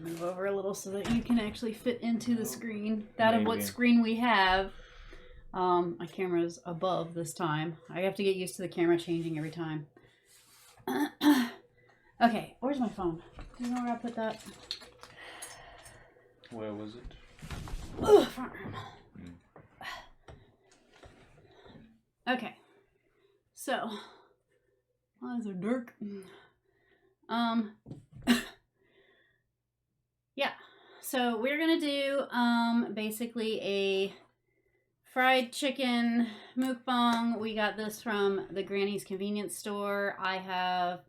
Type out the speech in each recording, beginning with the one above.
Move over a little so that you can actually fit into the screen. That Maybe. of what screen we have. My camera's above this time. I have to get used to the camera changing every time. Okay, where's my phone? Do you know where I put that? Where was it? Ugh, front room. Okay. So, eyes are dark. Yeah. So we're gonna do basically a fried chicken mukbang. We got this from the Granny's convenience store. I have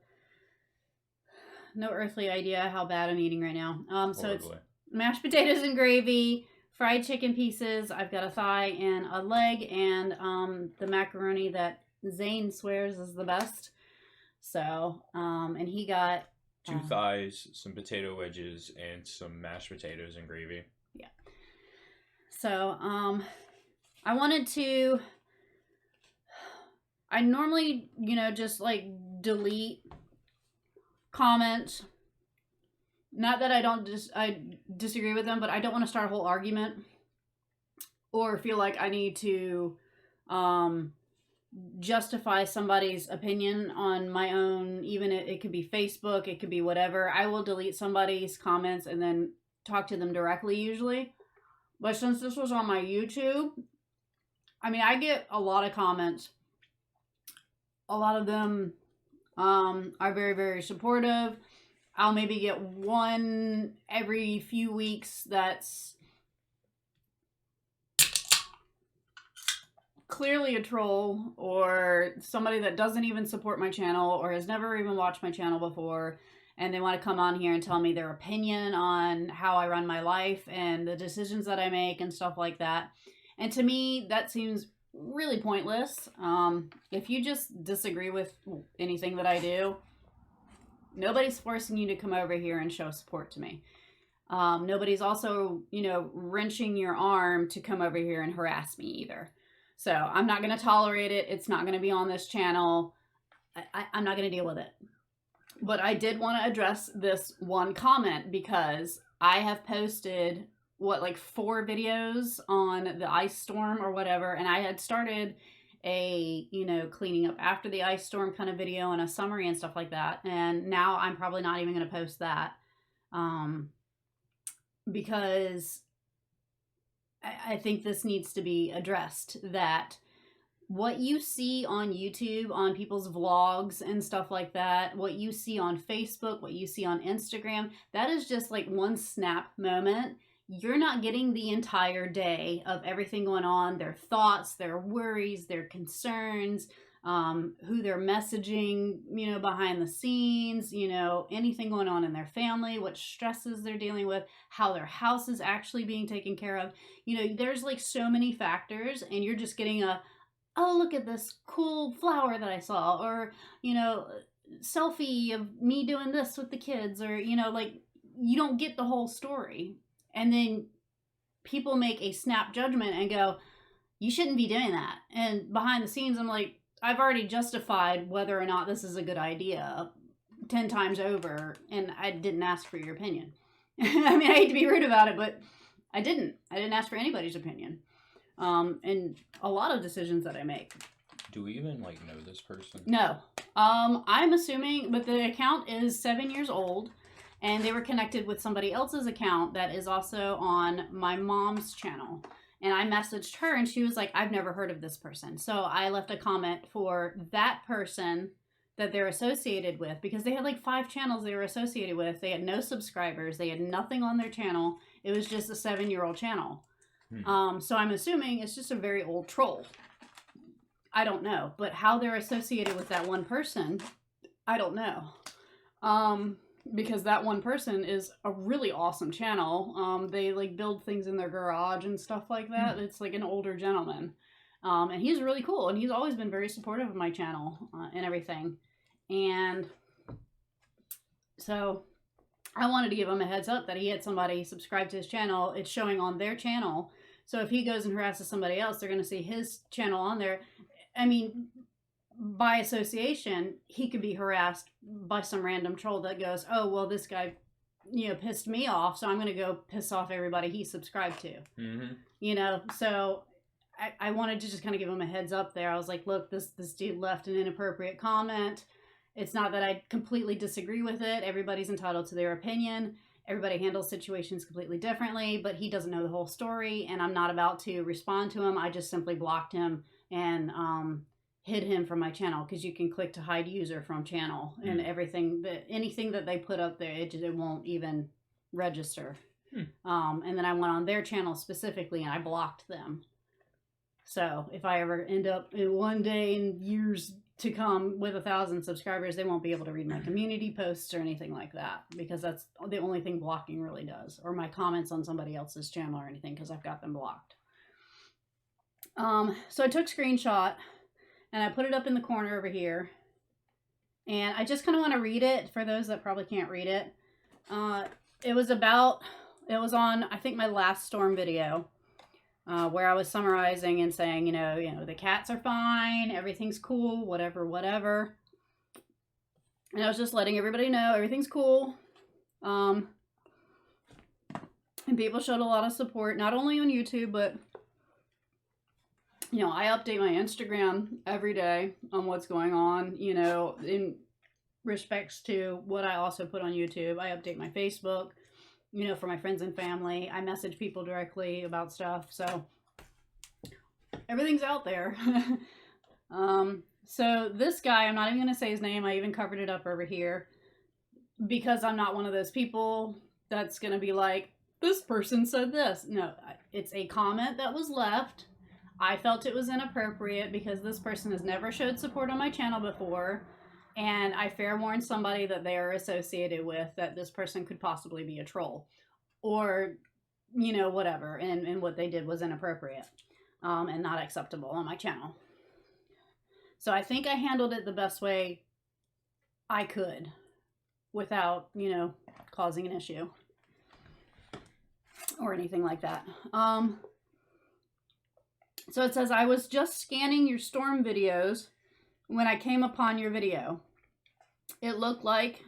no earthly idea how bad I'm eating right now. So it's mashed potatoes and gravy, fried chicken pieces. I've got a thigh and a leg, and the macaroni that Zane swears is the best. So, and he got 2 thighs, some potato wedges, and some mashed potatoes and gravy. Yeah. So, I wanted to. I normally, just like delete comments. Not that I disagree with them, but I don't want to start a whole argument or feel like I need to justify somebody's opinion on my own. Even it could be Facebook, it could be whatever. I will delete somebody's comments and then talk to them directly usually. But since this was on my YouTube, I mean, I get a lot of comments. A lot of them are very, very supportive. I'll maybe get one every few weeks that's clearly a troll or somebody that doesn't even support my channel or has never even watched my channel before, and they want to come on here and tell me their opinion on how I run my life and the decisions that I make and stuff like that. And to me, that seems really pointless. If you just disagree with anything that I do, nobody's forcing you to come over here and show support to me. Nobody's also, wrenching your arm to come over here and harass me either. So I'm not going to tolerate it. It's not going to be on this channel. I'm not going to deal with it. But I did want to address this one comment because I have posted, 4 videos on the ice storm or whatever. And I had started a, cleaning up after the ice storm kind of video and a summary and stuff like that. And now I'm probably not even going to post that. Because I think this needs to be addressed, that what you see on YouTube, on people's vlogs and stuff like that, what you see on Facebook, what you see on Instagram, that is just like one snap moment. You're not getting the entire day of everything going on, their thoughts, their worries, their concerns, who they're messaging, behind the scenes, anything going on in their family, what stresses they're dealing with, how their house is actually being taken care of. There's like so many factors, and you're just getting oh, look at this cool flower that I saw, or, selfie of me doing this with the kids, or, you don't get the whole story. And then people make a snap judgment and go, you shouldn't be doing that. And behind the scenes, I'm like, I've already justified whether or not this is a good idea 10 times over, and I didn't ask for your opinion. I mean, I hate to be rude about it, but I didn't ask for anybody's opinion. And a lot of decisions that I make. Do we even know this person? No. I'm assuming, but the account is 7 years old, and they were connected with somebody else's account that is also on my mom's channel. And I messaged her, and she was like, I've never heard of this person. So I left a comment for that person that they're associated with, because they had 5 channels they were associated with. They had no subscribers. They had nothing on their channel. It was just a 7-year-old channel. So I'm assuming it's just a very old troll. I don't know. But how they're associated with that one person, I don't know. Because that one person is a really awesome channel. They build things in their garage and stuff like that. It's an older gentleman. And he's really cool. And he's always been very supportive of my channel and everything. And so I wanted to give him a heads up that he had somebody subscribe to his channel. It's showing on their channel. So if he goes and harasses somebody else, they're going to see his channel on there. I mean, by association, he could be harassed by some random troll that goes, oh, well, this guy, pissed me off, so I'm going to go piss off everybody he subscribed to. So I wanted to just kind of give him a heads up there. I was like, look, this dude left an inappropriate comment. It's not that I completely disagree with it. Everybody's entitled to their opinion. Everybody handles situations completely differently, but he doesn't know the whole story, and I'm not about to respond to him. I just simply blocked him and hid him from my channel, because you can click to hide user from channel, and anything that they put up there, it won't even register. And then I went on their channel specifically and I blocked them. So if I ever end up in one day in years to come with 1,000 subscribers, they won't be able to read my community posts or anything like that, because that's the only thing blocking really does, or my comments on somebody else's channel or anything, because I've got them blocked. So I took a screenshot and I put it up in the corner over here, and I just kind of want to read it for those that probably can't read it. It was on, I think, my last storm video, where I was summarizing and saying, the cats are fine, everything's cool, whatever. And I was just letting everybody know everything's cool. And people showed a lot of support, not only on YouTube, but, I update my Instagram every day on what's going on, in respects to what I also put on YouTube. I update my Facebook, for my friends and family. I message people directly about stuff. So everything's out there. So this guy, I'm not even going to say his name. I even covered it up over here, because I'm not one of those people that's going to be like, this person said this. No, it's a comment that was left. I felt it was inappropriate because this person has never showed support on my channel before. And I fair warned somebody that they are associated with that this person could possibly be a troll, or, whatever. And what they did was inappropriate, and not acceptable on my channel. So I think I handled it the best way I could without, causing an issue or anything like that. So it says, I was just scanning your storm videos when I came upon your video. It looked like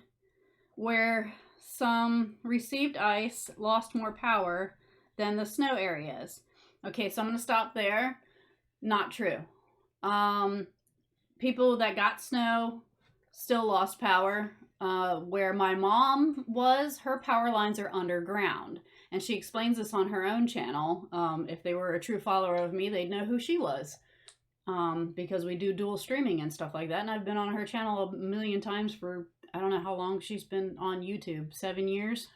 where some received ice lost more power than the snow areas. Okay, so I'm going to stop there. Not true. People that got snow still lost power. Where my mom was, her power lines are underground. And she explains this on her own channel. If they were a true follower of me, they'd know who she was. Because we do dual streaming and stuff like that. And I've been on her channel a million times for, I don't know how long she's been on YouTube, 7 years.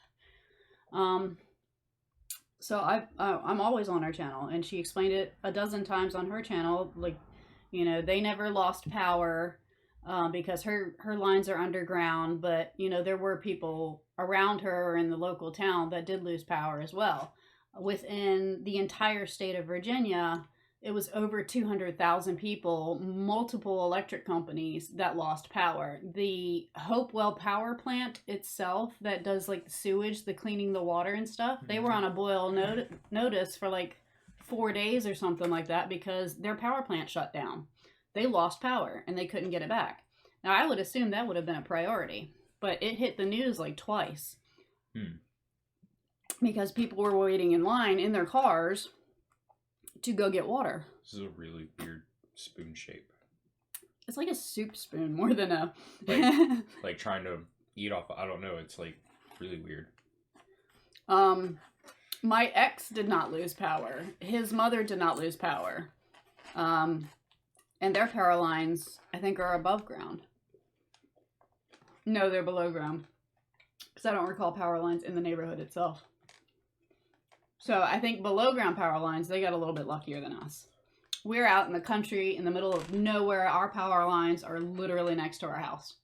So I'm always on her channel, and she explained it a dozen times on her channel. Like, they never lost power, because her lines are underground, but, there were people around her or in the local town that did lose power as well. Within the entire state of Virginia, it was over 200,000 people, multiple electric companies that lost power. The Hopewell power plant itself that does like the sewage, the cleaning the water and stuff, they were on a boil notice for like 4 days or something like that, because their power plant shut down. They lost power and they couldn't get it back. Now, I would assume that would have been a priority, but it hit the news like twice. Because people were waiting in line in their cars to go get water. This is a really weird spoon shape. It's like a soup spoon more than a... like trying to eat off, I don't know, it's like really weird. My ex did not lose power. His mother did not lose power. And their power lines, I think, are above ground. No, they're below ground. Because I don't recall power lines in the neighborhood itself. So I think below ground power lines, they got a little bit luckier than us. We're out in the country in the middle of nowhere. Our power lines are literally next to our house.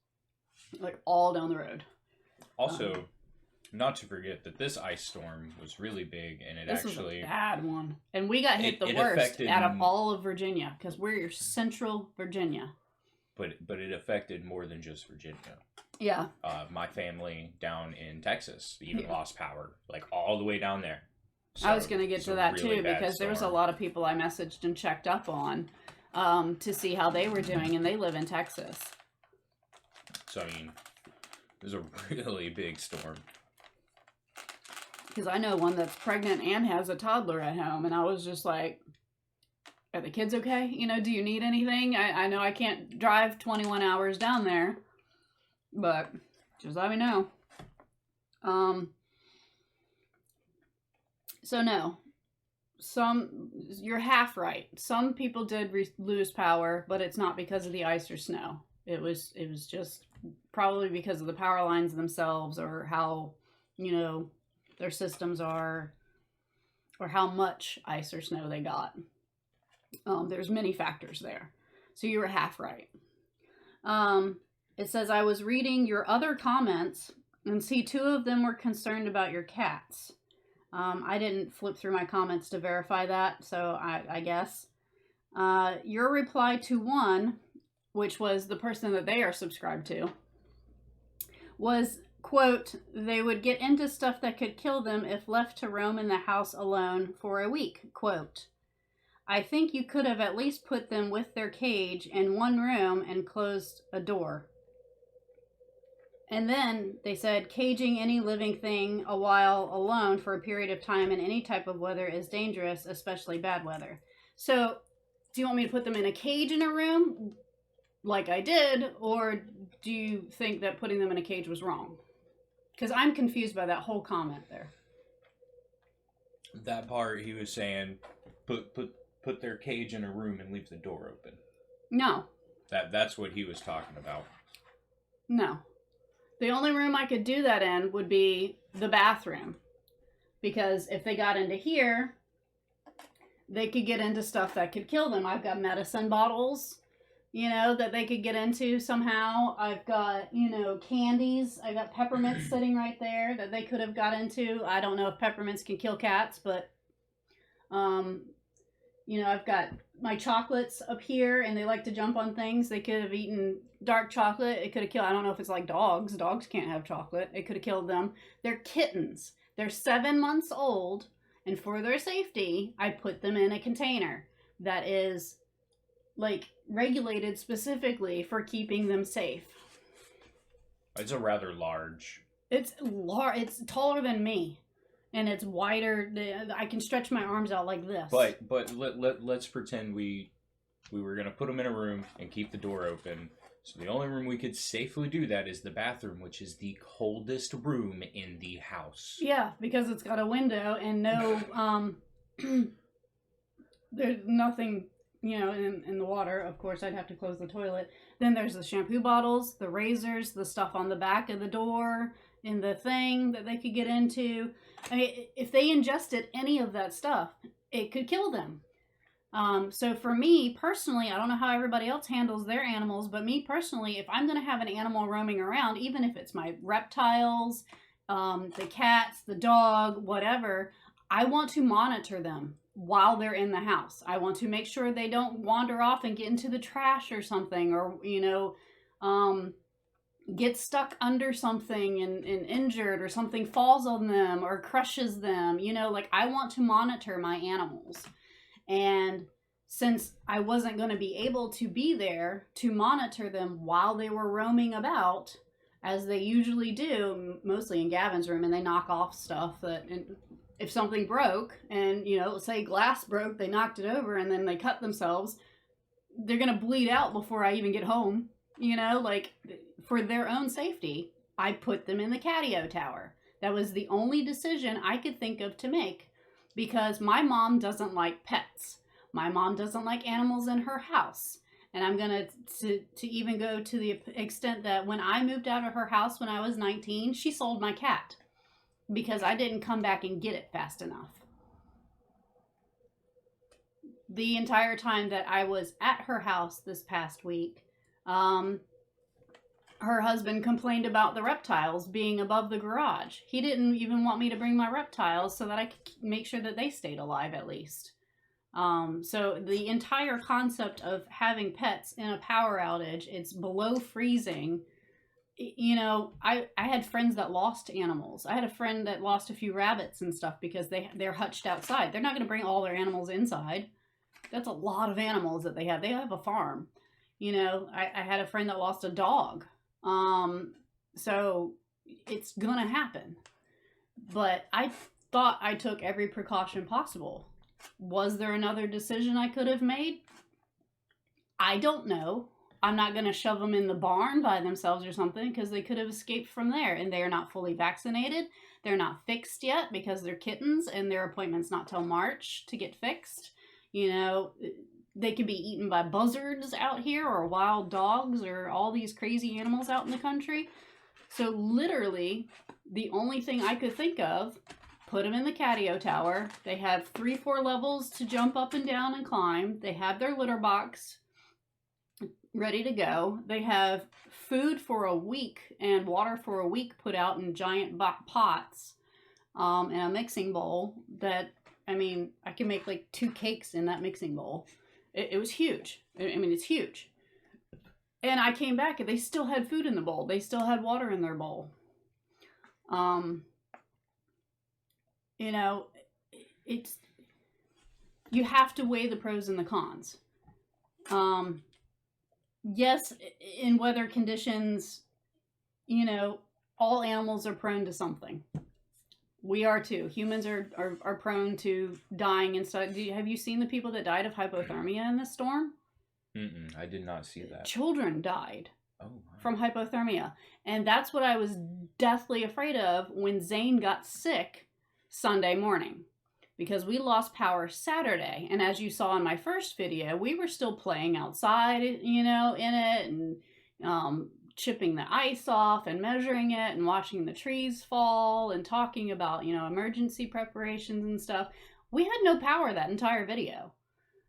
Like all down the road. Also, not to forget that this ice storm was really big, and this was a bad one. And we got hit the worst out of all of Virginia, because we're central Virginia. But it affected more than just Virginia. Yeah. My family down in Texas even lost power, like all the way down there. So I was going to get to that too, because there was a lot of people I messaged and checked up on to see how they were doing, and they live in Texas. So, I mean, it was a really big storm. Because I know one that's pregnant and has a toddler at home, and I was just like, are the kids okay? You know, do you need anything? I know I can't drive 21 hours down there, but just let me know. So no, you're half right. Some people did lose power, but it's not because of the ice or snow. It was just probably because of the power lines themselves, or how, you know, their systems are, or how much ice or snow they got. There's many factors there. So you were half right. It says, I was reading your other comments and see 2 of them were concerned about your cats. I didn't flip through my comments to verify that, so I guess. Your reply to one, which was the person that they are subscribed to, was, quote, they would get into stuff that could kill them if left to roam in the house alone for a week, quote. I think you could have at least put them with their cage in one room and closed a door. And then they said, caging any living thing a while alone for a period of time in any type of weather is dangerous, especially bad weather. So, do you want me to put them in a cage in a room, like I did, or do you think that putting them in a cage was wrong? Because I'm confused by that whole comment there. That part, he was saying, put their cage in a room and leave the door open. No. That's what he was talking about. No. The only room I could do that in would be the bathroom. Because if they got into here, they could get into stuff that could kill them. I've got medicine bottles, you know, that they could get into somehow. I've got, you know, candies. I got peppermints sitting right there that they could have got into. I don't know if peppermints can kill cats, but, you know, I've got my chocolates up here, and they like to jump on things. They could have eaten dark chocolate. It could have killed, I don't know if it's like dogs. Dogs can't have chocolate. It could have killed them. They're kittens. They're 7 months old, and for their safety, I put them in a container that is, like, regulated specifically for keeping them safe. It's a rather large. It's taller than me. And it's wider. I can stretch my arms out like this. But let's pretend we were going to put them in a room and keep the door open. So the only room we could safely do that is the bathroom, which is the coldest room in the house. Yeah, because it's got a window and no, there's nothing, you know, in the water. Of course, I'd have to close the toilet. Then there's the shampoo bottles, the razors, the stuff on the back of the door, in the thing that they could get into. I mean, if they ingested any of that stuff, it could kill them. So for me personally, I don't know how everybody else handles their animals, but me personally, if I'm going to have an animal roaming around, even if it's my reptiles, the cats, the dog, whatever, I want to monitor them while they're in the house. I want to make sure they don't wander off and get into the trash or something, or, you know, get stuck under something and injured, or something falls on them or crushes them. You know, like, I want to monitor my animals. And since I wasn't going to be able to be there to monitor them while they were roaming about, as they usually do, mostly in Gavin's room, and they knock off stuff that, if something broke, and, you know, let's say glass broke, they knocked it over and then they cut themselves, they're going to bleed out before I even get home. You know, like, for their own safety, I put them in the catio tower. That was the only decision I could think of to make, because my mom doesn't like pets. My mom doesn't like animals in her house. And I'm going to even go to the extent that when I moved out of her house when I was 19, she sold my cat because I didn't come back and get it fast enough. The entire time that I was at her house this past week, her husband complained about the reptiles being above the garage. He didn't even want me to bring my reptiles so that I could make sure that they stayed alive at least. So the entire concept of having pets in a power outage, it's below freezing. You know, I had friends that lost animals. I had a friend that lost a few rabbits and stuff because they're hutched outside. They're not going to bring all their animals inside. That's a lot of animals that they have. They have a farm. You know, I had a friend that lost a dog. So it's gonna happen. But thought I took every precaution possible. Was there another decision I could have made? I don't know. I'm not going to shove them in the barn by themselves or something, because they could have escaped from there, and they are not fully vaccinated. They're not fixed yet because they're kittens, and their appointment's not till March to get fixed. You know, they could be eaten by buzzards out here, or wild dogs, or all these crazy animals out in the country. So literally, the only thing I could think of, put them in the catio tower. They have 3-4 levels to jump up and down and climb. They have their litter box ready to go. They have food for a week and water for a week put out in giant pots, and a mixing bowl that, I mean, I can make like 2 cakes in that mixing bowl. It was huge. I mean, it's huge. And I came back and they still had food in the bowl. They still had water in their bowl. You know, it's, you have to weigh the pros and the cons. Yes, in weather conditions, you know, all animals are prone to something. We are too. Humans are prone to dying and stuff. Have you seen the people that died of hypothermia in this storm? I did not see that. Children died Oh, from hypothermia. And that's what I was deathly afraid of when Zane got sick Sunday morning. Because we lost power Saturday. And as you saw in my first video, we were still playing outside, you know, in it, and chipping the ice off and measuring it and watching the trees fall and talking about, you know, emergency preparations and stuff. We had no power that entire video.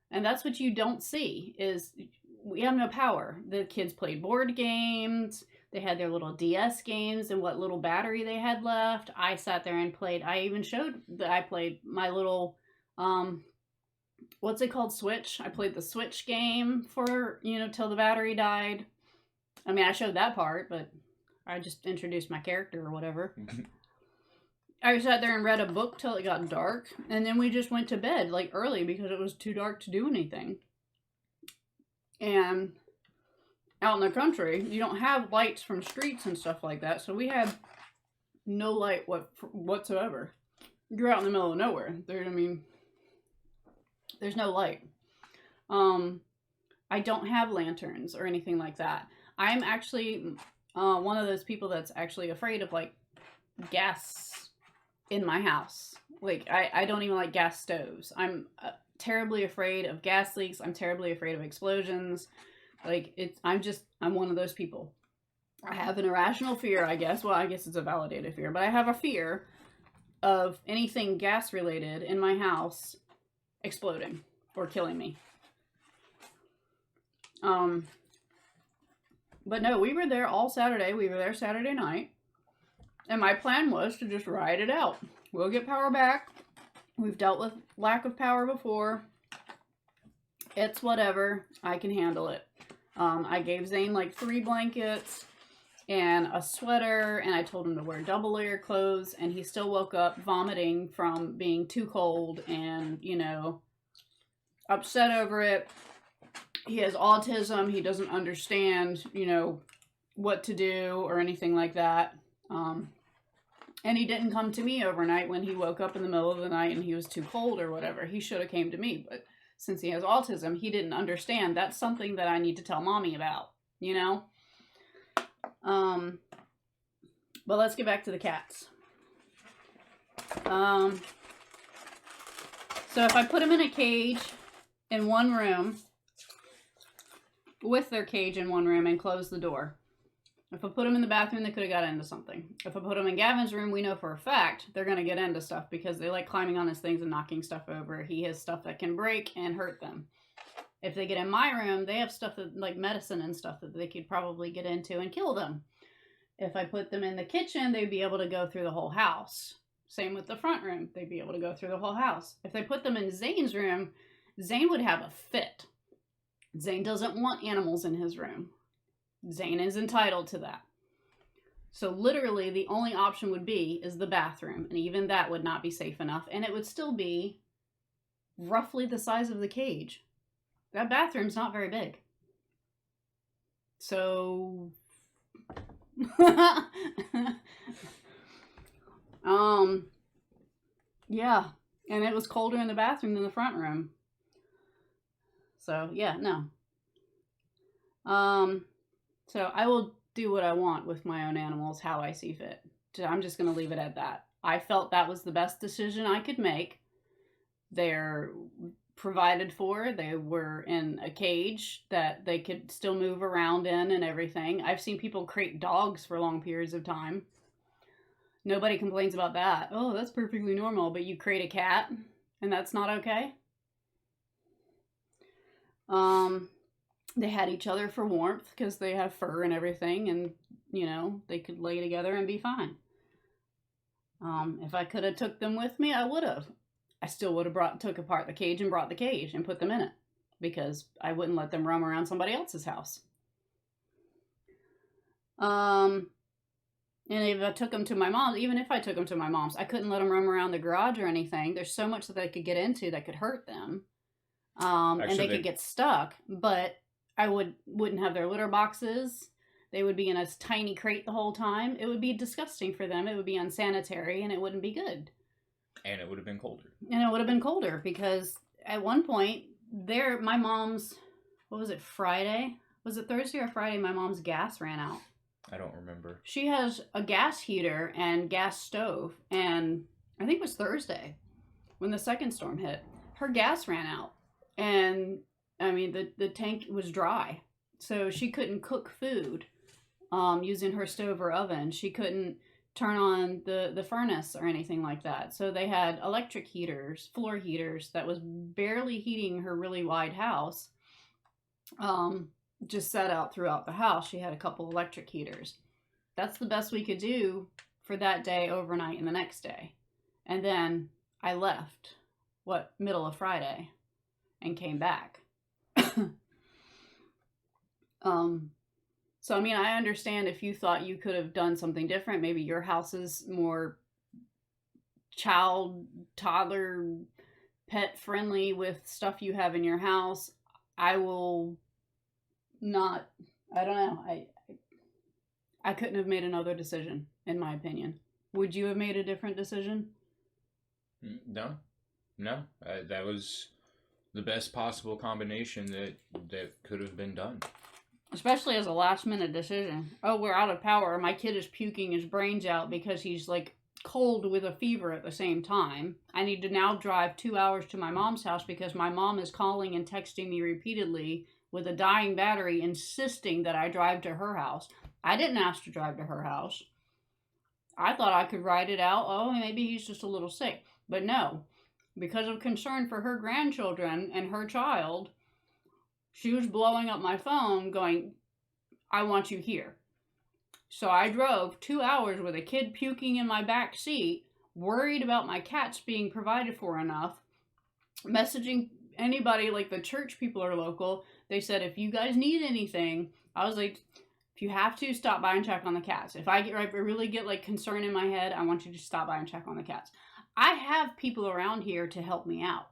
And that's what you don't see, is we have no power. The kids played board games. They had their little DS games and what little battery they had left. I sat there and played. I even showed that I played my little, what's it called? Switch. I played the Switch game for, you know, till the battery died. I mean, I showed that part, but I just introduced my character or whatever. I sat there and read a book till it got dark, and then we just went to bed, like, early because it was too dark to do anything. And out in the country, you don't have lights from streets and stuff like that, so we had no light whatsoever. You're out in the middle of nowhere. I mean, there's no light. I don't have lanterns or anything like that. I'm actually one of those people that's actually afraid of, like, gas in my house. Like, I don't even like gas stoves. I'm terribly afraid of gas leaks. I'm terribly afraid of explosions. Like, I'm one of those people. I have an irrational fear, I guess. Well, I guess it's a validated fear, but I have a fear of anything gas related in my house exploding or killing me. But no, we were there all Saturday. We were there Saturday night. And my plan was to just ride it out. We'll get power back. We've dealt with lack of power before. It's whatever. I can handle it. I gave Zane like 3 blankets and a sweater, and I told him to wear double layer clothes, and he still woke up vomiting from being too cold and, you know, upset over it. He has autism. He doesn't understand, you know, what to do or anything like that. And he didn't come to me overnight when he woke up in the middle of the night and he was too cold or whatever. He should have came to me, but since he has autism, he didn't understand. That's something that I need to tell mommy about, you know? But let's get back to the cats. So if I put them in a cage in one room, with their cage in one room, and close the door. If I put them in the bathroom, they could have got into something. If I put them in Gavin's room, we know for a fact they're going to get into stuff because they like climbing on his things and knocking stuff over. He has stuff that can break and hurt them. If they get in my room, they have stuff that, like medicine and stuff, that they could probably get into and kill them. If I put them in the kitchen, they'd be able to go through the whole house. Same with the front room. They'd be able to go through the whole house. If they put them in Zane's room, Zane would have a fit. Zane doesn't want animals in his room. Zane is entitled to that. So literally the only option would be is the bathroom. And even that would not be safe enough. And it would still be roughly the size of the cage. That bathroom's not very big. So... Yeah. And it was colder in the bathroom than the front room. So, yeah, no. So I will do what I want with my own animals, how I see fit. I'm just going to leave it at that. I felt that was the best decision I could make. They're provided for. They were in a cage that they could still move around in and everything. I've seen people crate dogs for long periods of time. Nobody complains about that. Oh, that's perfectly normal. But you crate a cat, and that's not okay. They had each other for warmth because they have fur and everything, and they could lay together and be fine. If I could have took them with me, I would have. I still would have took apart the cage and brought the cage and put them in it, because I wouldn't let them roam around somebody else's house. And if I took them to my mom's, even if I took them to my mom's, I couldn't let them roam around the garage or anything. There's so much that they could get into that could hurt them. Actually, and they could get stuck, but I wouldn't have their litter boxes. They would be in a tiny crate the whole time. It would be disgusting for them. It would be unsanitary, and it wouldn't be good. And it would have been colder. And it would have been colder because at one point, my mom's, what was it, Friday? Was it Thursday or Friday? My mom's gas ran out. I don't remember. She has a gas heater and gas stove, and I think it was Thursday when the second storm hit. Her gas ran out, and I mean the tank was dry, so she couldn't cook food using her stove or oven. She couldn't turn on the furnace or anything like that. So they had electric heaters, floor heaters, that was barely heating her really wide house. Just set out throughout the house. She had a couple electric heaters. That's the best we could do for that day, overnight, and the next day. And then I left, middle of Friday, and came back. So, I mean, I understand if you thought you could have done something different. Maybe your house is more toddler, pet friendly with stuff you have in your house. I will not, I don't know. I couldn't have made another decision, in my opinion. Would you have made a different decision? No. That was the best possible combination that could have been done. Especially as a last minute decision. Oh, we're out of power. My kid is puking his brains out because he's like cold with a fever at the same time. I need to now drive 2 hours to my mom's house because my mom is calling and texting me repeatedly with a dying battery, insisting that I drive to her house. I didn't ask to drive to her house. I thought I could ride it out. Oh, maybe he's just a little sick. But no, because of concern for her grandchildren and her child, she was blowing up my phone going, I want you here. So I drove 2 hours with a kid puking in my back seat, worried about my cats being provided for enough, messaging anybody, like the church people are local. They said, if you guys need anything, I was like, if you have to, stop by and check on the cats. If I really get like concern in my head, I want you to stop by and check on the cats. I have people around here to help me out.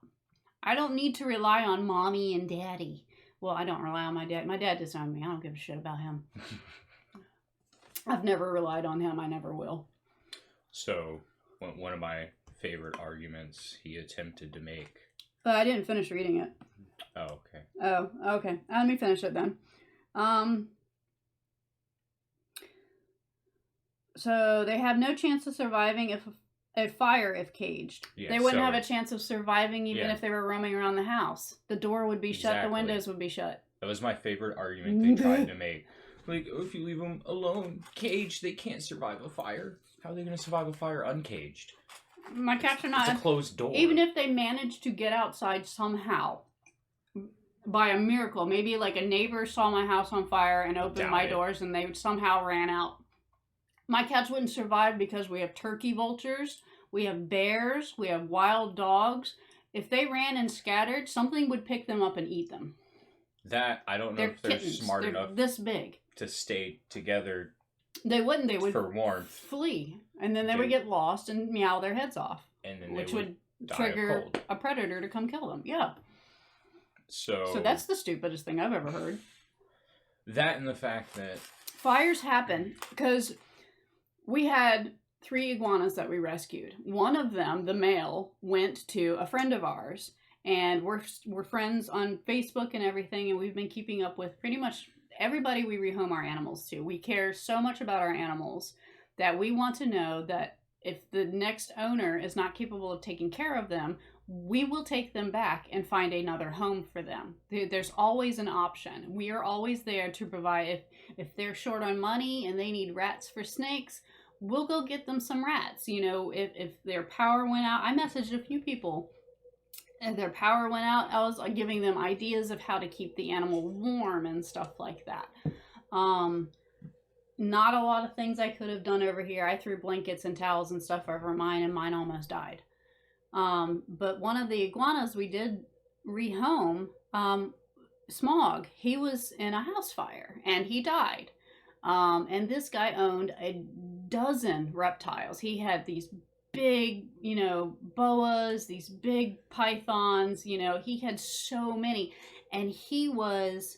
I don't need to rely on mommy and daddy. Well, I don't rely on my dad. My dad disowned me. I don't give a shit about him. I've never relied on him. I never will. So, one of my favorite arguments he attempted to make. I didn't finish reading it. Oh, okay. Oh, okay. Let me finish it then. So they have no chance of surviving if caged. Yeah, they wouldn't have a chance of surviving even if they were roaming around the house. The door would be shut, the windows would be shut. That was my favorite argument they tried to make. Like, if you leave them alone, caged, they can't survive a fire. How are they going to survive a fire uncaged? My cats are not. It's a closed door. Even if they managed to get outside somehow, by a miracle, maybe like a neighbor saw my house on fire and opened my doors and they somehow ran out. My cats wouldn't survive because we have turkey vultures, we have bears, we have wild dogs. If they ran and scattered, something would pick them up and eat them. That, I don't know if they're smart enough this big to stay together. They wouldn't. They would for warmth flee, and then they would get lost and meow their heads off, and then which would trigger a predator to come kill them. Yeah. So that's the stupidest thing I've ever heard. That and the fact that fires happen because we had 3 iguanas that we rescued. One of them, the male, went to a friend of ours, and we're friends on Facebook and everything, and we've been keeping up with pretty much everybody we rehome our animals to. We care so much about our animals that we want to know that if the next owner is not capable of taking care of them, we will take them back and find another home for them. There's always an option. We are always there to provide. If they're short on money and they need rats for snakes, we'll go get them some rats. You know, if their power went out, I messaged a few people. If their power went out, I was giving them ideas of how to keep the animal warm and stuff like that. Not a lot of things I could have done over here. I threw blankets and towels and stuff over mine, and mine almost died. But one of the iguanas we did rehome, Smog, he was in a house fire and he died. And this guy owned a dozen reptiles. He had these big, you know, boas, these big pythons, you know, he had so many. And he was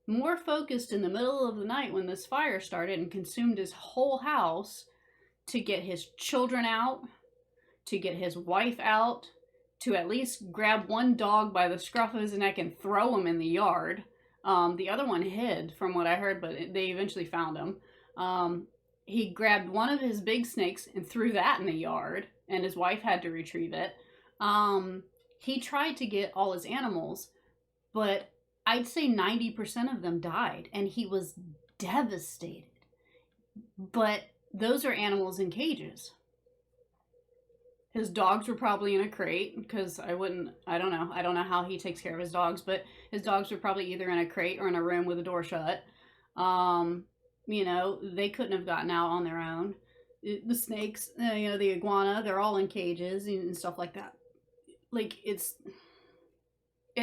more focused in the middle of the night when this fire started and consumed his whole house to get his children out, to get his wife out, to at least grab one dog by the scruff of his neck and throw him in the yard. The other one hid, from what I heard, but they eventually found him. He grabbed one of his big snakes and threw that in the yard, and his wife had to retrieve it. He tried to get all his animals, but I'd say 90% of them died, and he was devastated. But those are animals in cages. His dogs were probably in a crate, because I don't know how he takes care of his dogs, but his dogs were probably either in a crate or in a room with the door shut. You know, they couldn't have gotten out on their own. The snakes, you know, the iguana, they're all in cages and stuff like that. Like, it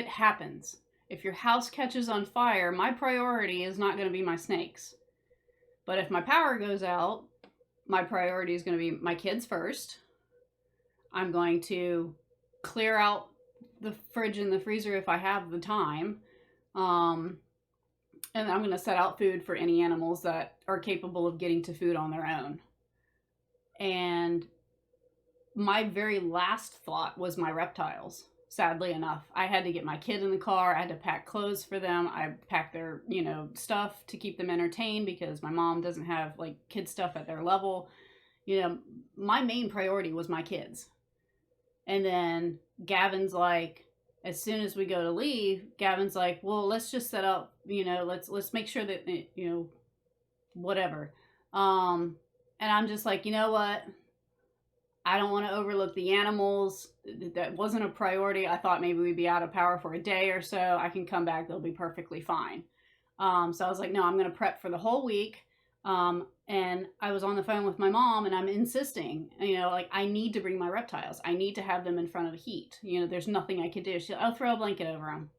happens. If your house catches on fire, my priority is not going to be my snakes. But if my power goes out, my priority is going to be my kids first. I'm going to clear out the fridge and the freezer if I have the time. And I'm going to set out food for any animals that are capable of getting to food on their own. And my very last thought was my reptiles. Sadly enough, I had to get my kid in the car. I had to pack clothes for them. I packed their, you know, stuff to keep them entertained because my mom doesn't have like kid stuff at their level. You know, my main priority was my kids. And then Gavin's like, as soon as we go to leave, Gavin's like, well, let's just set up, you know, let's make sure that, you know, whatever. And I'm just like, you know what? I don't want to overlook the animals. That wasn't a priority. I thought maybe we'd be out of power for a day or so. I can come back. They'll be perfectly fine. So I was like, no, I'm going to prep for the whole week. And I was on the phone with my mom and I'm insisting, you know, like I need to bring my reptiles. I need to have them in front of the heat. You know, there's nothing I can do. She'll, I'll throw a blanket over them.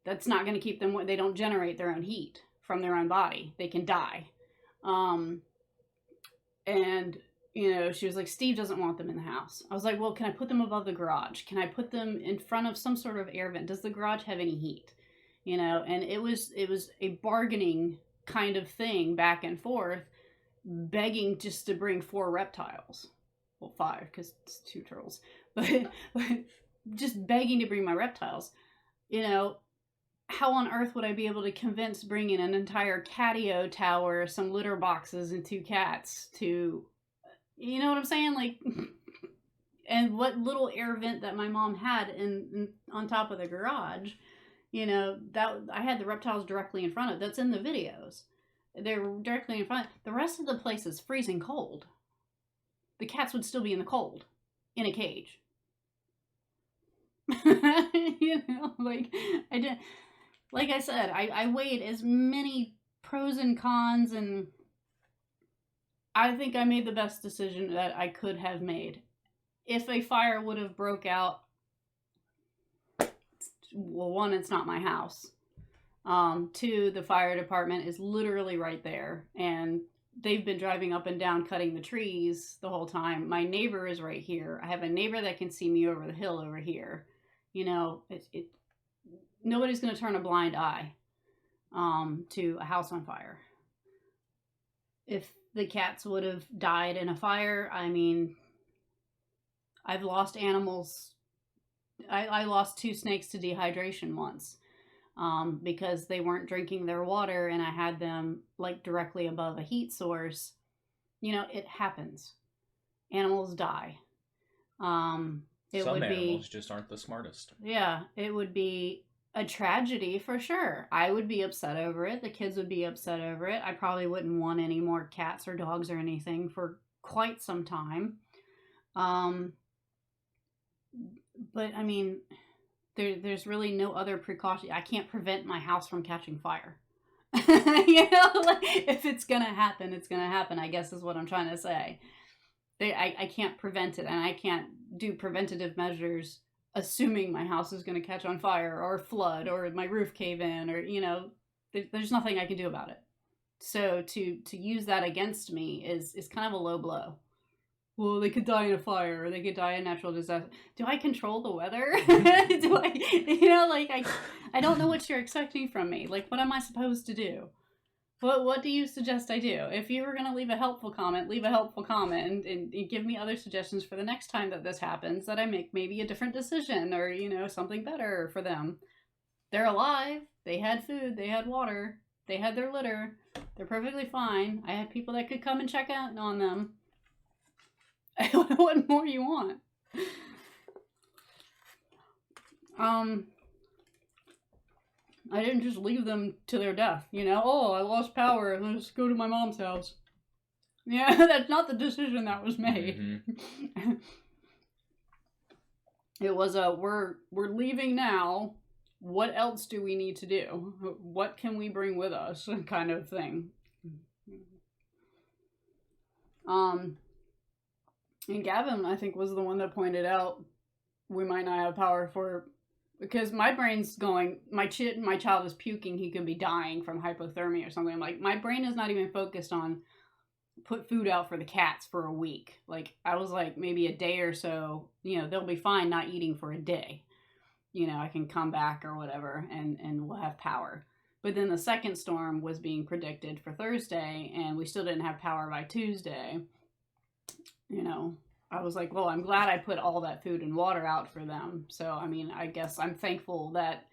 That's not going to keep them, they don't generate their own heat from their own body. They can die. And you know, she was like, Steve doesn't want them in the house. I was like, well, can I put them above the garage? Can I put them in front of some sort of air vent? Does the garage have any heat? You know, and it was a bargaining kind of thing back and forth, begging just to bring 4 reptiles. Well, 5, because it's 2 turtles. But just begging to bring my reptiles. You know, how on earth would I be able to convince bringing an entire catio tower, some litter boxes, and 2 cats to... You know what I'm saying? Like, and what little air vent that my mom had in on top of the garage, you know, that I had the reptiles directly in front of. That's in the videos. They're directly in front. The rest of the place is freezing cold. The cats would still be in the cold, in a cage. You know, like I did. Like I said, I weighed as many pros and cons, and I think I made the best decision that I could have made. If a fire would have broke out, well, 1, it's not my house. 2, the fire department is literally right there, and they've been driving up and down cutting the trees the whole time. My neighbor is right here. I have a neighbor that can see me over the hill over here. You know, nobody's going to turn a blind eye to a house on fire. If the cats would have died in a fire. I mean, I've lost animals. I lost 2 snakes to dehydration once, because they weren't drinking their water and I had them like directly above a heat source. You know, it happens. Animals die. It Some would animals be, just aren't the smartest. yeah, it would be a tragedy for sure. I would be upset over it. The kids would be upset over it. I probably wouldn't want any more cats or dogs or anything for quite some time. Um, but I mean, there's really no other precaution. I can't prevent my house from catching fire. You know, like, if it's gonna happen, it's gonna happen, I guess is what I'm trying to say. I can't prevent it, and I can't do preventative measures assuming my house is going to catch on fire or flood or my roof cave in, or, you know, there's nothing I can do about it. So to use that against me is kind of a low blow. Well, they could die in a fire, or they could die in natural disaster. Do I control the weather? Do I, you know, like, I don't know what you're expecting from me. Like, what am I supposed to do? What do you suggest I do? If you were going to leave a helpful comment, leave a helpful comment and give me other suggestions for the next time that this happens, that I make maybe a different decision or, you know, something better for them. They're alive. They had food. They had water. They had their litter. They're perfectly fine. I had people that could come and check out on them. What more you want? I didn't just leave them to their death, you know? Oh, I lost power. Let's go to my mom's house. Yeah, that's not the decision that was made. Mm-hmm. It was a, we're leaving now. What else do we need to do? What can we bring with us? Kind of thing. And Gavin, I think, was the one that pointed out we might not have power for... Because my brain's going, my child is puking, he could be dying from hypothermia or something. I'm like, my brain is not even focused on put food out for the cats for a week. Like, I was like, maybe a day or so, you know, they'll be fine not eating for a day. You know, I can come back or whatever, and we'll have power. But then the second storm was being predicted for Thursday, and we still didn't have power by Tuesday. You know, I was like, well, I'm glad I put all that food and water out for them. So, I mean, I guess I'm thankful that,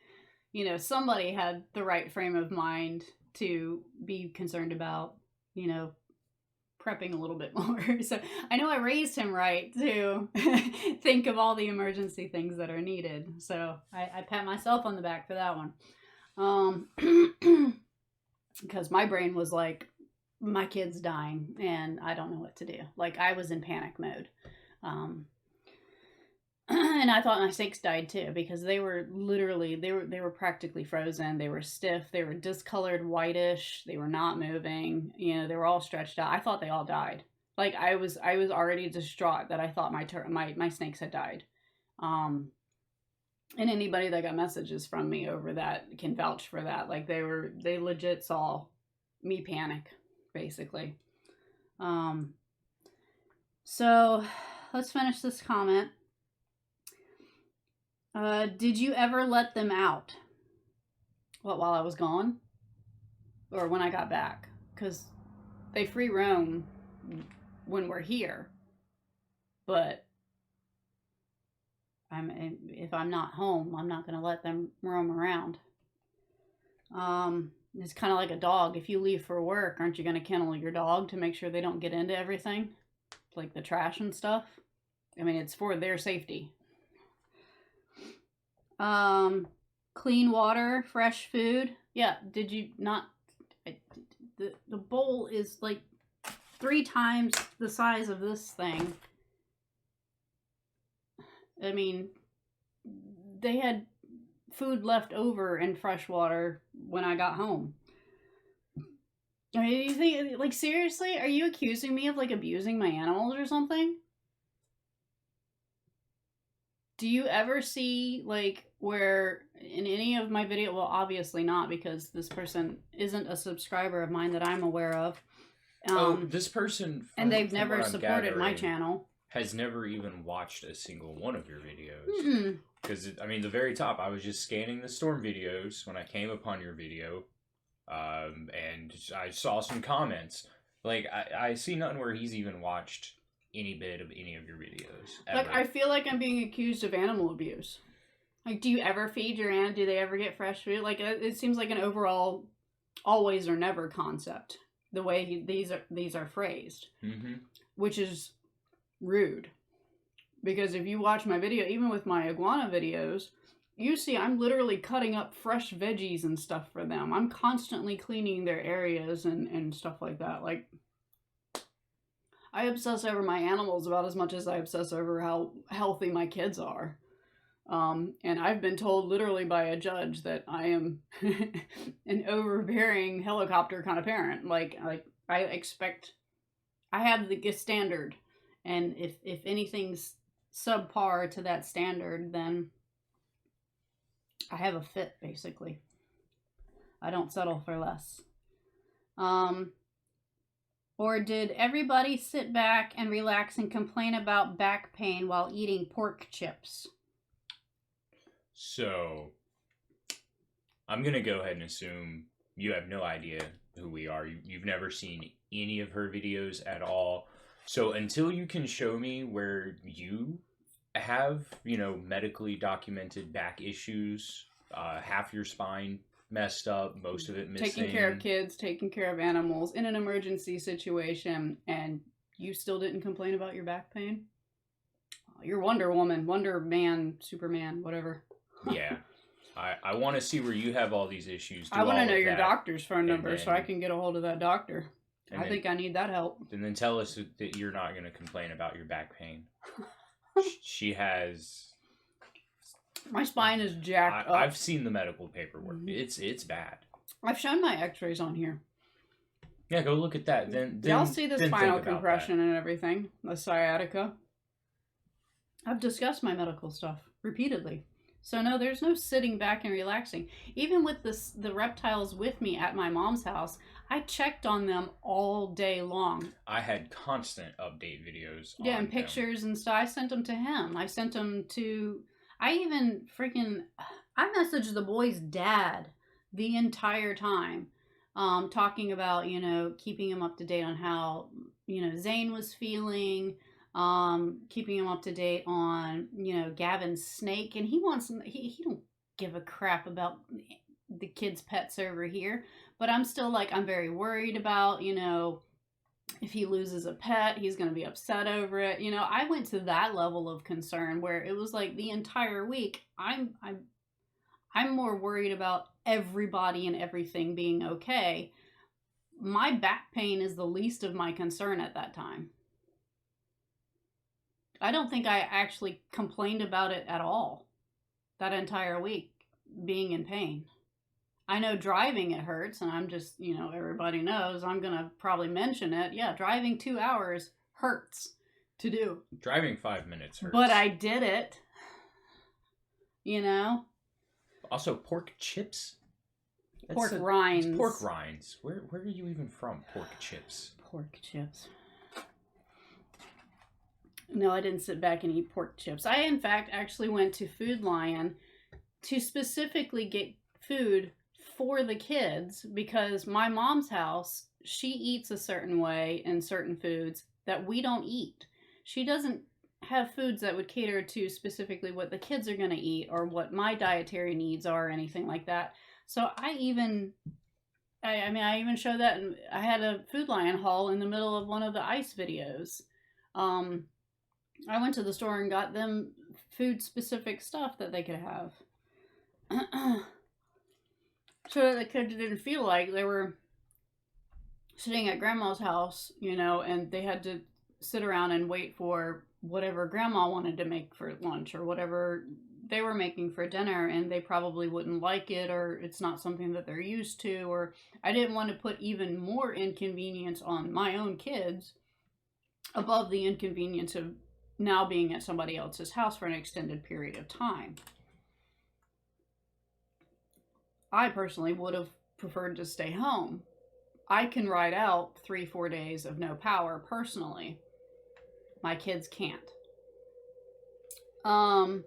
you know, somebody had the right frame of mind to be concerned about, you know, prepping a little bit more. So I know I raised him right to think of all the emergency things that are needed. So I pat myself on the back for that one. Because my brain was like, my kid's dying and I don't know what to do. Like, I was in panic mode. And I thought my snakes died too, because they were literally, they were practically frozen. They were stiff. They were discolored whitish. They were not moving. You know, they were all stretched out. I thought they all died. Like, I was already distraught that I thought my snakes had died. And anybody that got messages from me over that can vouch for that. Like, they legit saw me panic, basically. So let's finish this comment. Did you ever let them out? What, while I was gone? Or when I got back? Because they free roam when we're here. But if I'm not home, I'm not going to let them roam around. It's kind of like a dog. If you leave for work, aren't you going to kennel your dog to make sure they don't get into everything? Like the trash and stuff. I mean, it's for their safety. Clean water, fresh food. Yeah, did you not... The bowl is like 3 times the size of this thing. I mean, they had food left over in fresh water when I got home. I mean, you think, like, seriously? Are you accusing me of, like, abusing my animals or something? Do you ever see, like, where in any of my video, well, obviously not, because this person isn't a subscriber of mine that I'm aware of. This person, and they've never supported my channel, has never even watched a single one of your videos. Because, I mean, the very top, I was just scanning the storm videos when I came upon your video, and I saw some comments. Like, I see nothing where he's even watched any bit of any of your videos. Like, Ever. I feel like I'm being accused of animal abuse. Like, do you ever feed your animal? Do they ever get fresh food? Like, it seems like an overall always or never concept. The way these are phrased, which is rude. Because if you watch my video, even with my iguana videos, you see I'm literally cutting up fresh veggies and stuff for them. I'm constantly cleaning their areas and stuff like that. Like, I obsess over my animals about as much as I obsess over how healthy my kids are. And I've been told literally by a judge that I am an overbearing helicopter kind of parent. Like I expect, I have the standard, and if anything's subpar to that standard, then I have a fit, basically. I don't settle for less. Or did everybody sit back and relax and complain about back pain while eating pork chips? So, I'm going to go ahead and assume you have no idea who we are. You've never seen any of her videos at all. So, until you can show me where you have, medically documented back issues, half your spine messed up, most of it missing. Taking care of kids, taking care of animals in an emergency situation, and you still didn't complain about your back pain? You're Wonder Woman, Wonder Man, Superman, whatever. Yeah. I want to see where you have all these issues. I want to know your doctor's phone number so I can get a hold of that doctor. I think I need that help. And then tell us that you're not going to complain about your back pain. She has... My spine is jacked up. I've seen the medical paperwork. It's bad. I've shown my x-rays on here. Yeah, go look at that. Then y'all see the spinal compression and everything. The sciatica. I've discussed my medical stuff repeatedly. So no, there's no sitting back and relaxing. Even with the reptiles with me at my mom's house, I checked on them all day long. I had constant update videos. Yeah, and pictures and stuff. I sent them to him. I sent them to... I messaged the boy's dad the entire time, talking about, keeping him up to date on how, Zane was feeling, keeping him up to date on, Gavin's snake. And he don't give a crap about the kids' pets over here. But I'm still like, I'm very worried about, if he loses a pet, he's going to be upset over it. I went to that level of concern where it was like the entire week, I'm more worried about everybody and everything being okay. My back pain is the least of my concern at that time. I don't think I actually complained about it at all that entire week, being in pain. I know driving it hurts, and I'm just, everybody knows, I'm going to probably mention it. Yeah, driving 2 hours hurts to do. Driving 5 minutes hurts. But I did it. Also, pork chips? Pork rinds. Pork rinds. Where are you even from, pork chips? Pork chips. No, I didn't sit back and eat pork chips. I, in fact, actually went to Food Lion to specifically get food for the kids, because my mom's house, she eats a certain way in certain foods that we don't eat. She doesn't have foods that would cater to specifically what the kids are going to eat or what my dietary needs are or anything like that. So I even show that, and I had a Food Lion haul in the middle of one of the ice videos. I went to the store and got them food specific stuff that they could have. So that the kids didn't feel like they were sitting at grandma's house, and they had to sit around and wait for whatever grandma wanted to make for lunch or whatever they were making for dinner, and they probably wouldn't like it, or it's not something that they're used to, or I didn't want to put even more inconvenience on my own kids above the inconvenience of now being at somebody else's house for an extended period of time. I personally would have preferred to stay home. I can ride out 3-4 days of no power personally. My kids can't. And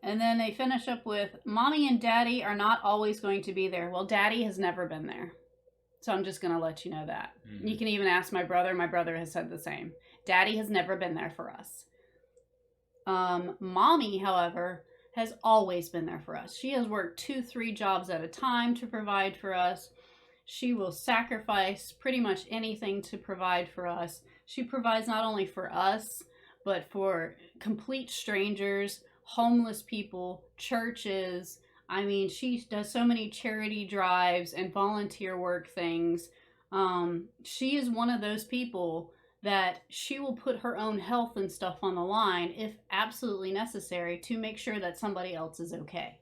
then they finish up with, Mommy and Daddy are not always going to be there. Well, Daddy has never been there. So I'm just going to let you know that. Mm-hmm. You can even ask my brother. My brother has said the same. Daddy has never been there for us. Mommy, however, has always been there for us. She has worked 2-3 jobs at a time to provide for us. She will sacrifice pretty much anything to provide for us. She provides not only for us, but for complete strangers, homeless people, churches. I mean, she does so many charity drives and volunteer work things. She is one of those people that she will put her own health and stuff on the line if absolutely necessary to make sure that somebody else is okay.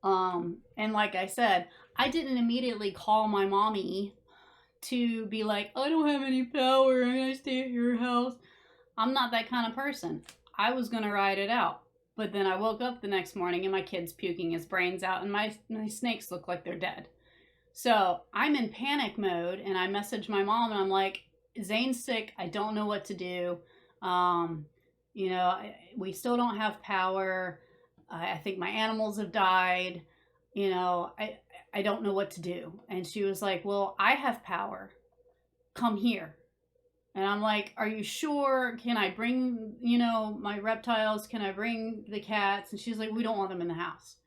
And like I said, I didn't immediately call my mommy to be like, I don't have any power, I'm gonna stay at your house. I'm not that kind of person. I was gonna ride it out. But then I woke up the next morning and my kid's puking his brains out and my snakes look like they're dead. So I'm in panic mode and I message my mom and I'm like, Zane's sick. I don't know what to do. We still don't have power. I think my animals have died. I don't know what to do. And she was like, well, I have power. Come here. And I'm like, are you sure? Can I bring, my reptiles? Can I bring the cats? And she's like, we don't want them in the house.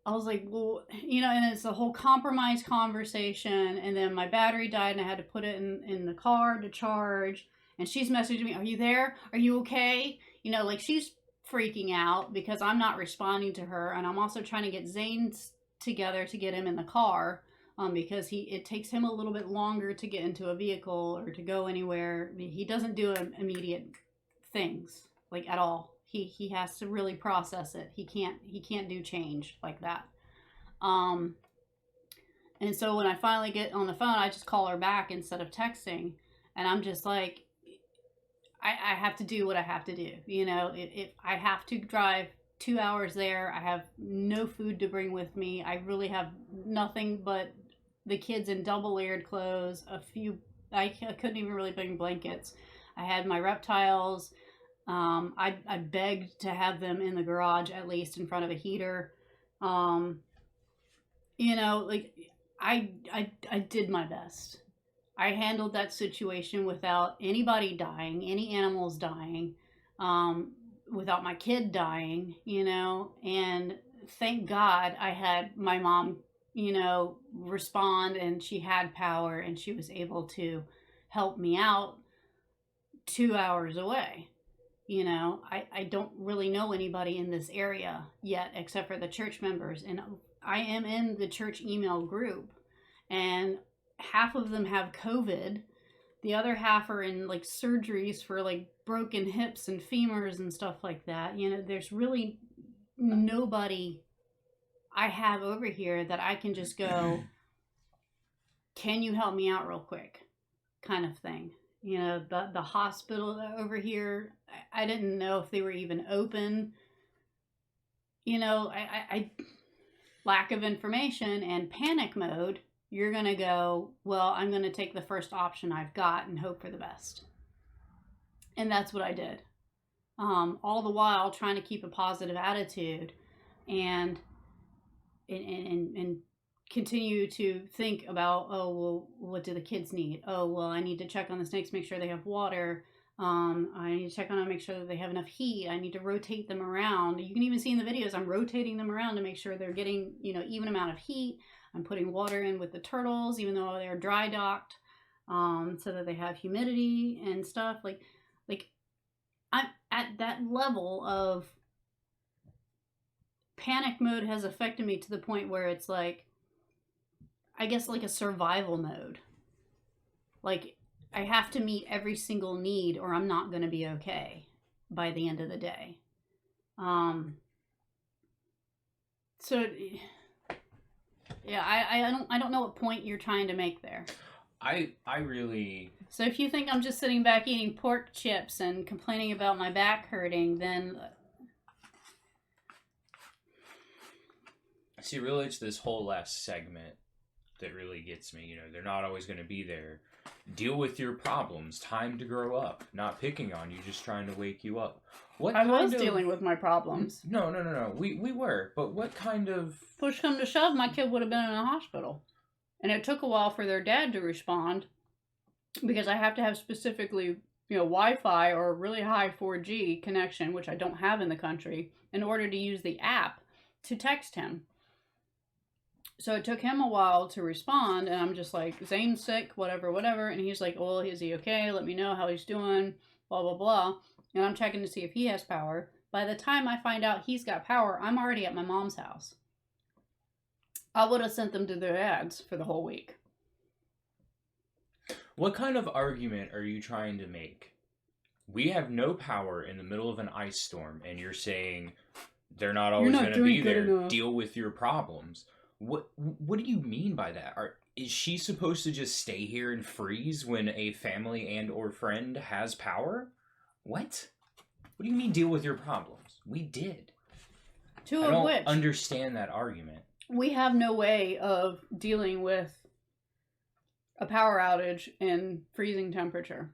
I was like, well, and it's a whole compromise conversation. And then my battery died and I had to put it in the car to charge. And she's messaging me, are you there? Are you okay? She's freaking out because I'm not responding to her. And I'm also trying to get Zane together to get him in the car because it takes him a little bit longer to get into a vehicle or to go anywhere. He doesn't do immediate things at all. He has to really process it. He can't do change like that. And so when I finally get on the phone, I just call her back instead of texting. And I'm just like, I have to do what I have to do. If I have to drive 2 hours there, I have no food to bring with me. I really have nothing but the kids in double layered clothes. I couldn't even really bring blankets. I had my reptiles. I begged to have them in the garage, at least in front of a heater. I did my best. I handled that situation without anybody dying, any animals dying, without my kid dying, and thank God I had my mom, respond, and she had power and she was able to help me out 2 hours away. I don't really know anybody in this area yet except for the church members. And I am in the church email group and half of them have COVID. The other half are in surgeries for broken hips and femurs and stuff like that. There's really nobody I have over here that I can just go, can you help me out real quick? Kind of thing. The hospital over here, I didn't know if they were even open. I lack of information and panic mode, you're going to go, well, I'm going to take the first option I've got and hope for the best. And that's what I did. All the while trying to keep a positive attitude and continue to think about, oh, well, what do the kids need? Oh, well, I need to check on the snakes, make sure they have water. I need to check on them, make sure that they have enough heat. I need to rotate them around. You can even see in the videos, I'm rotating them around to make sure they're getting, even amount of heat. I'm putting water in with the turtles, even though they're dry docked, so that they have humidity and stuff. I'm at that level of panic mode has affected me to the point where it's I guess a survival mode. I have to meet every single need or I'm not going to be okay by the end of the day. So yeah, I don't know what point you're trying to make there. I really... So if you think I'm just sitting back eating pork chips and complaining about my back hurting, then... See, it relates to this whole last segment that really gets me. They're not always going to be there. Deal with your problems. Time to grow up. Not picking on you, just trying to wake you up. I was dealing with my problems. No. We were. But what kind of... Push come to shove, my kid would have been in a hospital. And it took a while for their dad to respond because I have to have specifically, Wi-Fi or a really high 4G connection, which I don't have in the country, in order to use the app to text him. So it took him a while to respond, and I'm just like, Zane's sick, whatever, whatever. And he's like, well, is he okay? Let me know how he's doing, blah, blah, blah. And I'm checking to see if he has power. By the time I find out he's got power, I'm already at my mom's house. I would have sent them to their dads for the whole week. What kind of argument are you trying to make? We have no power in the middle of an ice storm, and you're saying they're not always going to be there. Enough. Deal with your problems. What do you mean by that? Is she supposed to just stay here and freeze when a family and or friend has power? What? What do you mean deal with your problems? We did. I don't understand that argument. We have no way of dealing with a power outage in freezing temperature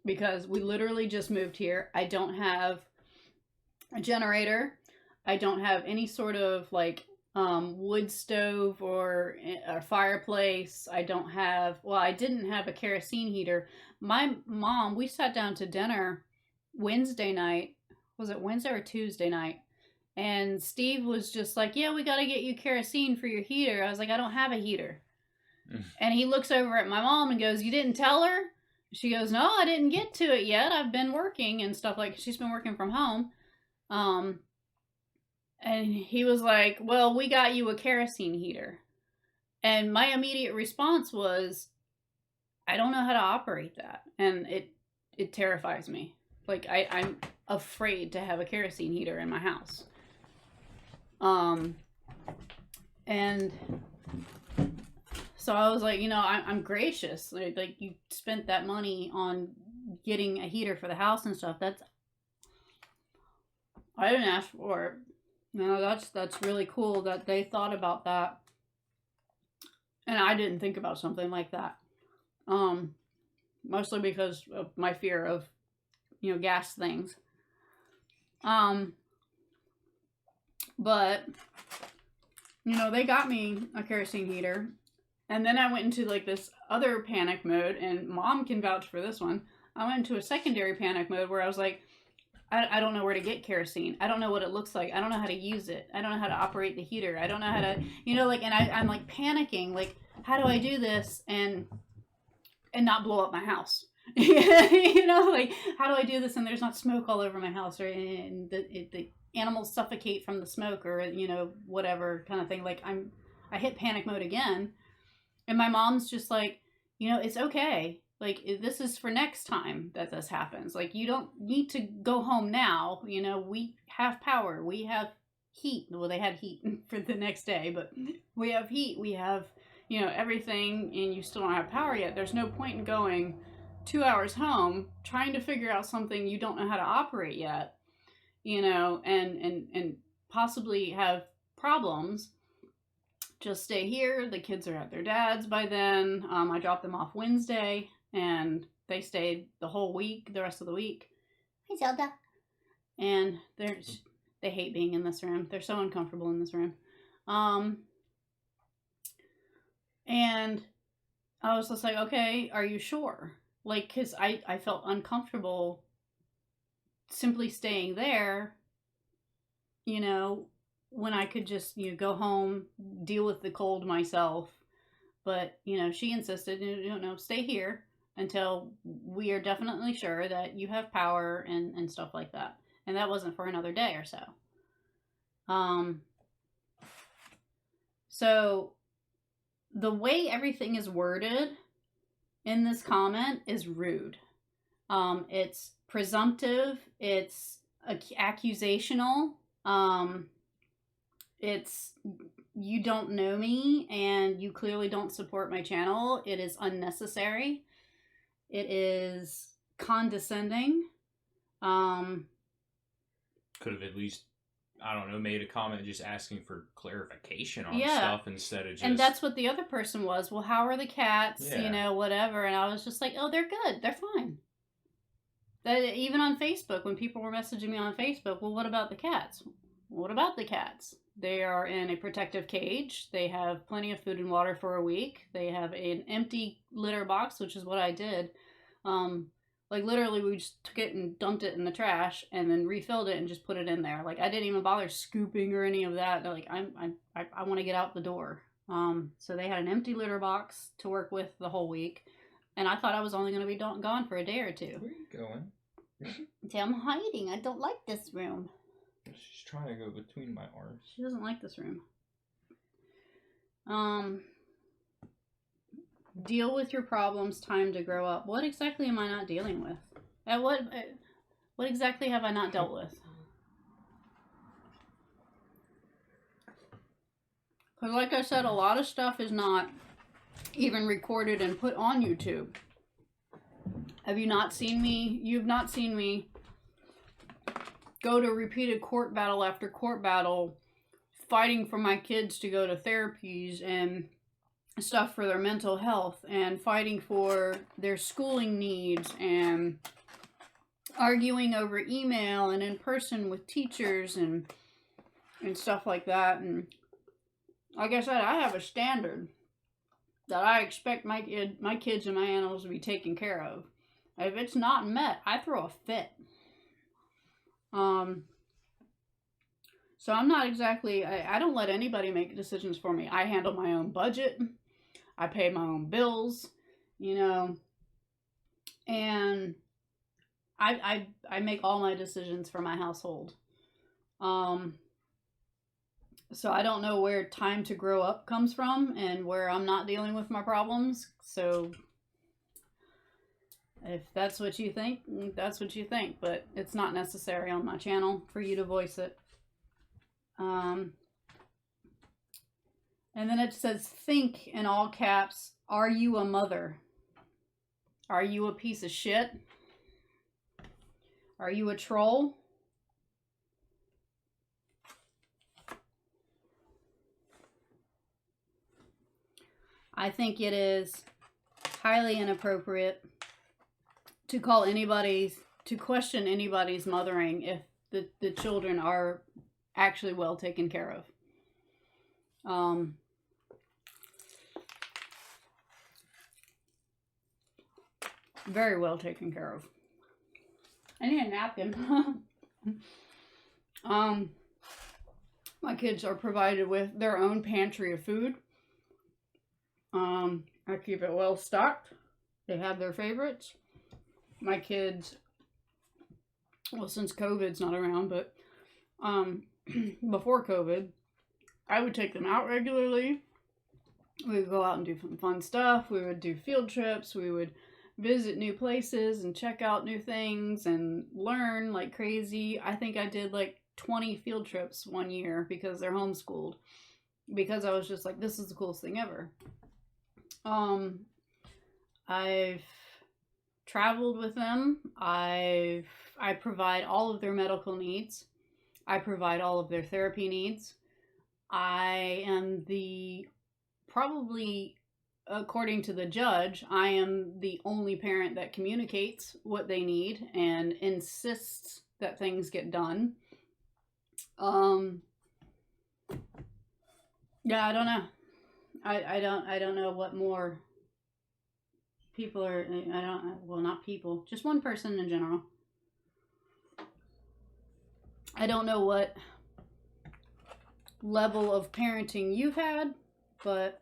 because we literally just moved here. I don't have a generator. I don't have any sort of wood stove or a fireplace. I didn't have a kerosene heater. My mom, we sat down to dinner Wednesday night. Was it Wednesday or Tuesday night? And Steve was just like, yeah, we got to get you kerosene for your heater. I was like, I don't have a heater. And he looks over at my mom and goes, you didn't tell her? She goes, no, I didn't get to it yet. I've been working and stuff she's been working from home. And he was like, well, we got you a kerosene heater. And my immediate response was, I don't know how to operate that. And it terrifies me. I'm afraid to have a kerosene heater in my house. And so I was like, I'm gracious. Like you spent that money on getting a heater for the house and stuff. I didn't ask for it. That's really cool that they thought about that. And I didn't think about something like that. Mostly because of my fear of, gas things. But, they got me a kerosene heater. And then I went into this other panic mode, and Mom can vouch for this one. I went into a secondary panic mode where I was like, I don't know where to get kerosene. I don't know what it looks like. I don't know how to use it. I don't know how to operate the heater. I don't know how to, and I'm panicking, how do I do this and not blow up my house? How do I do this and there's not smoke all over my house, or and the animals suffocate from the smoke, or whatever kind of thing. I hit panic mode again, and my mom's just like, it's okay. This is for next time that this happens. You don't need to go home now. We have power. We have heat. Well, they had heat for the next day, but we have heat. We have, everything, and you still don't have power yet. There's no point in going 2 hours home trying to figure out something you don't know how to operate yet, and possibly have problems. Just stay here. The kids are at their dad's by then. I dropped them off Wednesday, and they stayed the whole week, the rest of the week. Hi, Zelda. And they hate being in this room. They're so uncomfortable in this room. And I was just like, okay, are you sure? Because I felt uncomfortable simply staying there, when I could just, go home, deal with the cold myself. But, she insisted, stay here until we are definitely sure that you have power and stuff like that. And that wasn't for another day or so. So the way everything is worded in this comment is rude. It's presumptive. It's accusational. It's, you don't know me and you clearly don't support my channel. It is unnecessary. It is condescending. Could have at least, I don't know, made a comment just asking for clarification on stuff instead of just... And that's what the other person was. Well, how are the cats? Whatever. And I was just like, oh, they're good. They're fine. Even on Facebook, when people were messaging me on Facebook, well, what about the cats? What about the cats? They are in a protective cage. They have plenty of food and water for a week. They have an empty litter box, which is what I did. Like literally, we just took it and dumped it in the trash, and then refilled it and just put it in there. Like I didn't even bother scooping or any of that. Like I want to get out the door. So they had an empty litter box to work with the whole week, and I thought I was only going to be gone for a day or two. Where are you going? See, I'm hiding. I don't like this room. She's trying to go between my arms. She doesn't like this room. Deal with your problems. Time to grow up. What exactly am I not dealing with? What exactly have I not dealt with? Because like I said, a lot of stuff is not even recorded and put on YouTube. Have you not seen me? You've not seen me go to repeated court battle after court battle, fighting for my kids to go to therapies and stuff for their mental health, and fighting for their schooling needs, and arguing over email and in person with teachers and stuff like that. And like I said, I have a standard that I expect my kids and my animals to be taken care of. If it's not met, I throw a fit. So I'm not exactly, I don't let anybody make decisions for me. I handle my own budget. I pay my own bills, you know, and I make all my decisions for my household. So I don't know where time to grow up comes from and where I'm not dealing with my problems. So if that's what you think, that's what you think. But it's not necessary on my channel for you to voice it. And then it says, think in all caps, are you a mother? Are you a piece of shit? Are you a troll? I think it is highly inappropriate to call anybody's, to question anybody's mothering if the children are actually well taken care of. Very well taken care of. I need a napkin. My kids are provided with their own pantry of food. I keep it well stocked. They have their favorites. My kids, well, since COVID's not around, but before COVID, I would take them out regularly. We would go out and do some fun stuff. We would do field trips. We would visit new places and check out new things and learn like crazy. I think I did like 20 field trips one year because they're homeschooled. Because I was just like, this is the coolest thing ever. I've traveled with them. I provide all of their medical needs. I provide all of their therapy needs. I am probably, according to the judge, I am the only parent that communicates what they need and insists that things get done. Yeah, I don't know. I don't know what more people are, well, not people, just one person in general. I don't know what level of parenting you've had, but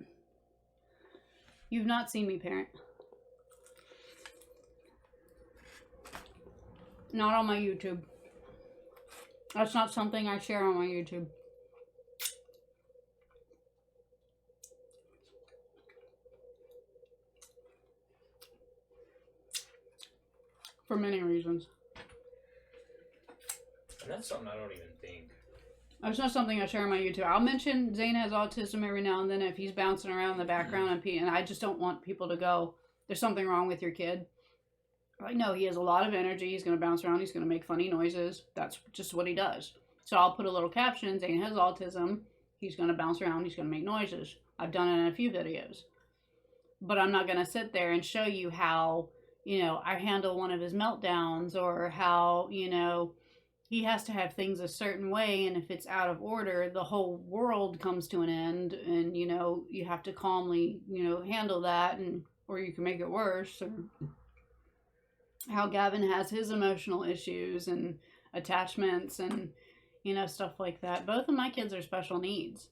you've not seen me parent. Not on my YouTube. That's not something I share on my YouTube. For many reasons. And that's something I don't even think. It's not something I share on my YouTube. I'll mention Zane has autism every now and then if he's bouncing around in the background and I just don't want people to go, there's something wrong with your kid. Like, no, he has a lot of energy. He's going to bounce around. He's going to make funny noises. That's just what he does. So I'll put a little caption, Zane has autism. He's going to bounce around. He's going to make noises. I've done it in a few videos. But I'm not going to sit there and show you how, you know, I handle one of his meltdowns or how, you know, he has to have things a certain way, and if it's out of order, the whole world comes to an end, and you have to calmly handle that, and or you can make it worse. Or how Gavin has his emotional issues and attachments and stuff like that. Both of my kids are special needs.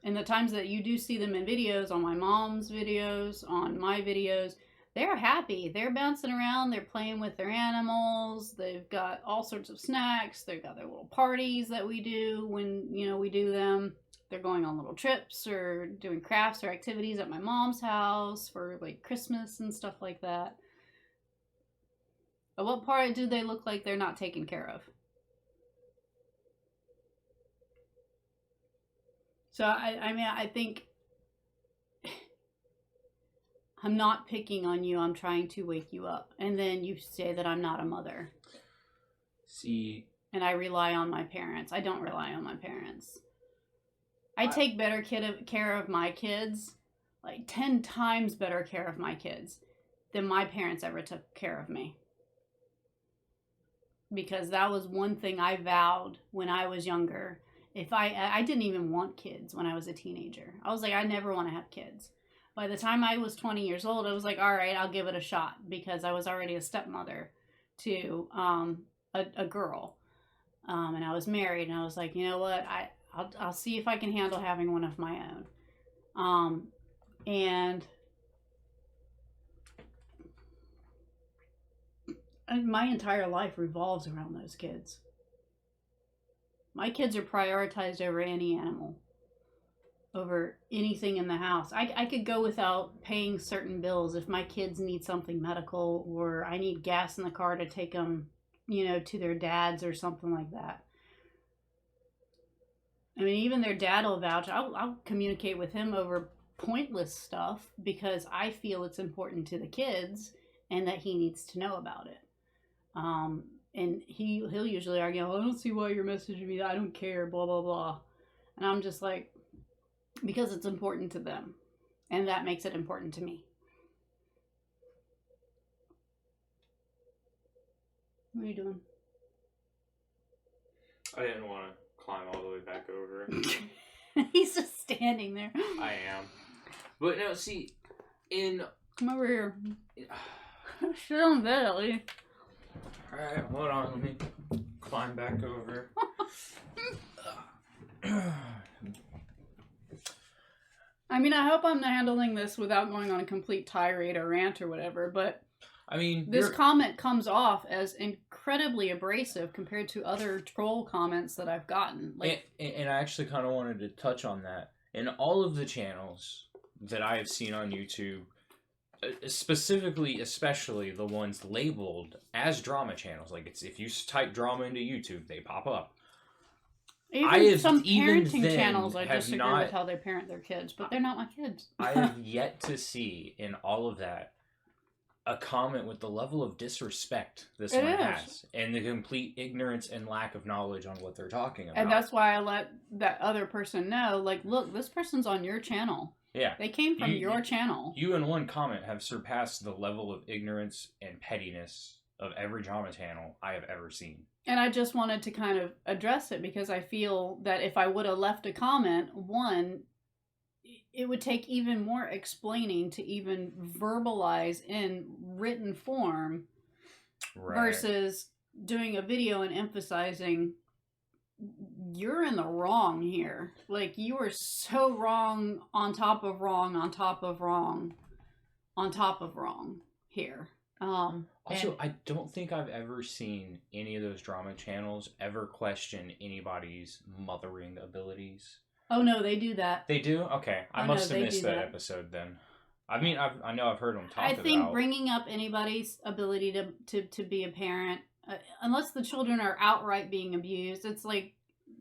And the times that you do see them in videos, on my mom's videos, on my videos, they're happy. They're bouncing around. They're playing with their animals. They've got all sorts of snacks. They've got their little parties that we do when, we do them. They're going on little trips or doing crafts or activities at my mom's house for like Christmas and stuff like that. But what part do they look like they're not taken care of? So, I think I'm not picking on you. I'm trying to wake you up. And then you say that I'm not a mother. See. And I rely on my parents. I don't rely on my parents. I take better care of my kids, like 10 times better care of my kids than my parents ever took care of me. Because that was one thing I vowed when I was younger. If I didn't even want kids when I was a teenager. I was like, I never want to have kids. By the time I was 20 years old, I was like, all right, I'll give it a shot, because I was already a stepmother to a girl. And I was married, and I was like, you know what? I'll see if I can handle having one of my own. And my entire life revolves around those kids. My kids are prioritized over any animal, over anything in the house. I could go without paying certain bills if my kids need something medical, or I need gas in the car to take them, to their dads or something like that. I mean, even their dad will vouch. I'll communicate with him over pointless stuff because I feel it's important to the kids and that he needs to know about it. And he'll usually argue, I don't see why you're messaging me. I don't care, blah, blah, blah. And I'm just like, because it's important to them. And that makes it important to me. What are you doing? I didn't want to climb all the way back over. He's just standing there. I am. But no, see, Come over here. Sit on the bed at least. Alright, hold on, let me climb back over. I mean, I hope I'm handling this without going on a complete tirade or rant or whatever, but I mean, this comment comes off as incredibly abrasive compared to other troll comments that I've gotten. Like, and I actually kind of wanted to touch on that. In all of the channels that I have seen on YouTube, especially the ones labeled as drama channels, like if you type drama into YouTube, they pop up. Even some parenting channels, I disagree with how they parent their kids, but they're not my kids. I have yet to see in all of that a comment with the level of disrespect this one has, and the complete ignorance and lack of knowledge on what they're talking about. And that's why I let that other person know, like, look, this person's on your channel. Yeah. They came from your channel. You in one comment have surpassed the level of ignorance and pettiness of every drama channel I have ever seen. And I just wanted to kind of address it because I feel that if I would have left a comment, one, it would take even more explaining to even verbalize in written form versus doing a video and emphasizing you're in the wrong here. Like, you are so wrong on top of wrong on top of wrong on top of wrong here. Also, I don't think I've ever seen any of those drama channels ever question anybody's mothering abilities. Oh, no, they do that. They do? Okay. I must have missed that episode then. I mean, I know I've heard them talk about it. I think bringing up anybody's ability to be a parent, unless the children are outright being abused, it's like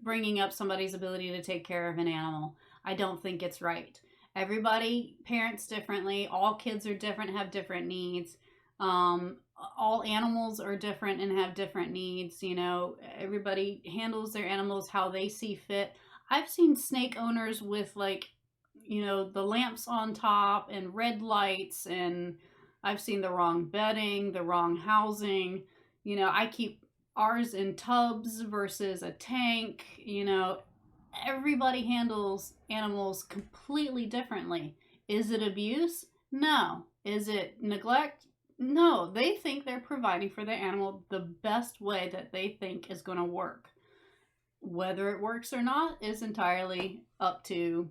bringing up somebody's ability to take care of an animal. I don't think it's right. Everybody parents differently. All kids are different, have different needs. All animals are different and have different needs. You know, everybody handles their animals how they see fit. I've seen snake owners with, like, you know, the lamps on top and red lights, and I've seen the wrong bedding, the wrong housing. You know, I keep ours in tubs versus a tank. You know, everybody handles animals completely differently. Is it abuse? No. Is it neglect? No. They think they're providing for the animal the best way that they think is going to work. Whether it works or not is entirely up to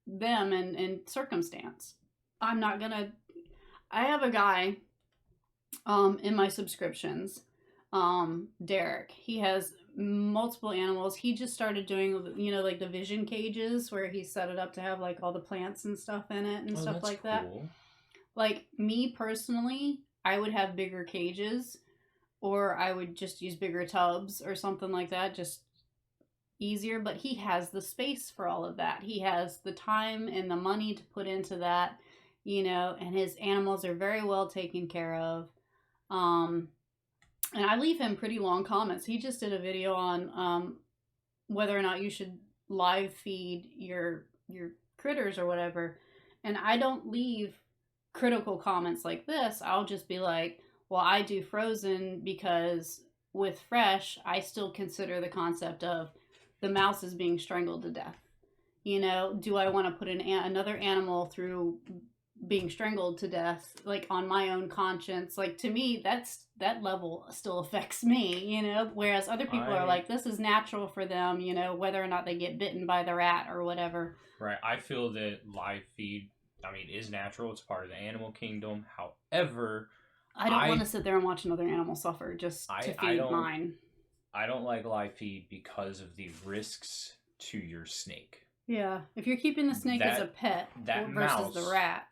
them and circumstance. I'm not going to. I have a guy in my subscriptions, Derek. He has multiple animals. He just started doing, you know, like the vision cages where he set it up to have like all the plants and stuff in it and stuff like that. Like me personally, I would have bigger cages, or I would just use bigger tubs or something like that, just easier. But he has the space for all of that. He has the time and the money to put into that, you know, and his animals are very well taken care of. And I leave him pretty long comments. He just did a video on whether or not you should live feed your critters or whatever. And I don't leave critical comments like this. I'll just be like, well, I do frozen because with fresh, I still consider the concept of the mouse is being strangled to death. You know, do I want to put another animal through being strangled to death, like on my own conscience? Like, to me, that level still affects me, you know, whereas other people are like, this is natural for them, you know, whether or not they get bitten by the rat or whatever. Right. I feel that live feed, I mean, is natural. It's part of the animal kingdom. However, I don't want to sit there and watch another animal suffer just to feed mine. I don't like live feed because of the risks to your snake. Yeah, if you're keeping the snake as a pet versus the rat.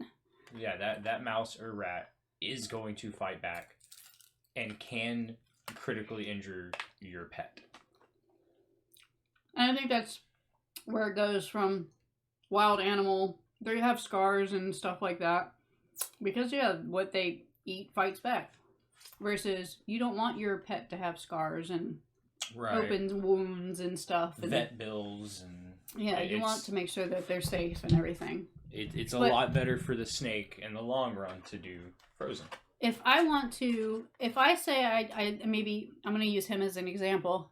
Yeah, that mouse or rat is going to fight back and can critically injure your pet. And I think that's where it goes from wild animal. They have scars and stuff like that. Because, yeah, what they eat fights back. Versus, you don't want your pet to have scars and open wounds and stuff. And vet bills and... Yeah, you want to make sure that they're safe and everything. It's a lot better for the snake in the long run to do frozen. If I say I maybe I'm going to use him as an example.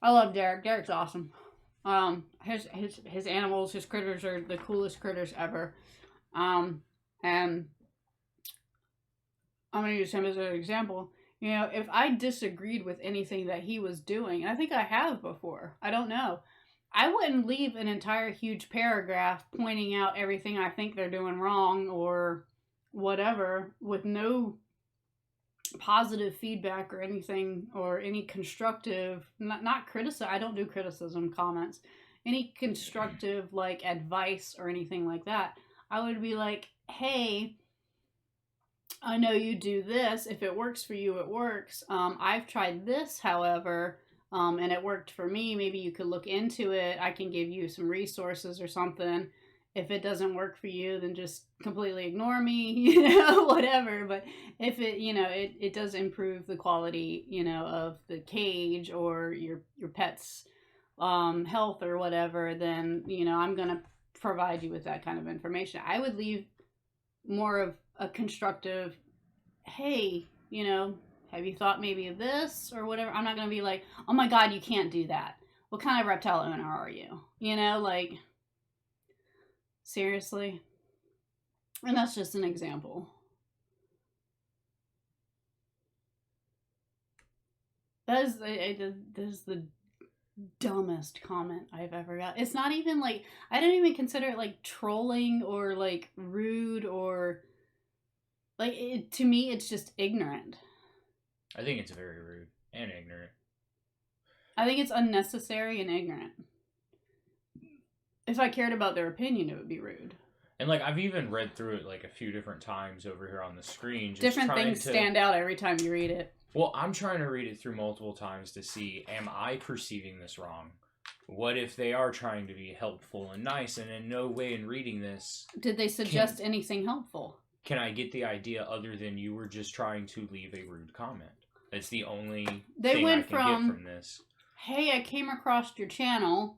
I love Derek. Derek's awesome. His animals, his critters are the coolest critters ever. And I'm going to use him as an example. You know, if I disagreed with anything that he was doing, and I think I have before, I don't know, I wouldn't leave an entire huge paragraph pointing out everything I think they're doing wrong or whatever with no positive feedback or anything, or any constructive, not criticism. I don't do criticism comments. Any constructive like advice or anything like that. I would be like, hey, I know you do this. If it works for you, it works. I've tried this, however, and it worked for me. Maybe you could look into it. I can give you some resources or something. If it doesn't work for you, then just completely ignore me, you know, whatever. But if it, you know, it does improve the quality, you know, of the cage or your pet's health or whatever, then, you know, I'm going to provide you with that kind of information. I would leave more of a constructive, hey, you know, have you thought maybe of this or whatever? I'm not going to be like, oh my God, you can't do that. What kind of reptile owner are you? You know, like, seriously? And that's just an example. That is the dumbest comment I've ever got. It's not even like, I don't even consider it like trolling or like rude or like, to me, it's just ignorant. I think it's very rude and ignorant. I think it's unnecessary and ignorant. If I cared about their opinion, it would be rude. And like, I've even read through it like a few different times over here on the screen. Just different things stand out every time you read it. Well, I'm trying to read it through multiple times to see, am I perceiving this wrong? What if they are trying to be helpful and nice, and in no way in reading this... Did they suggest anything helpful? Can I get the idea other than you were just trying to leave a rude comment? That's the only thing I can get from this. Hey, I came across your channel.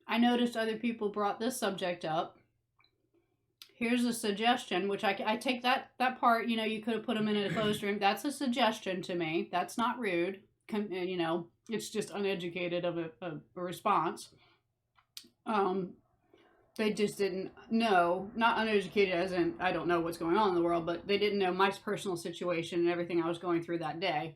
I noticed other people brought this subject up. here's a suggestion, which I take that part, you could have put them in a closed room. That's a suggestion to me. That's not rude. It's just uneducated of a response. They just didn't know, not uneducated as in I don't know what's going on in the world, but they didn't know my personal situation and everything I was going through that day.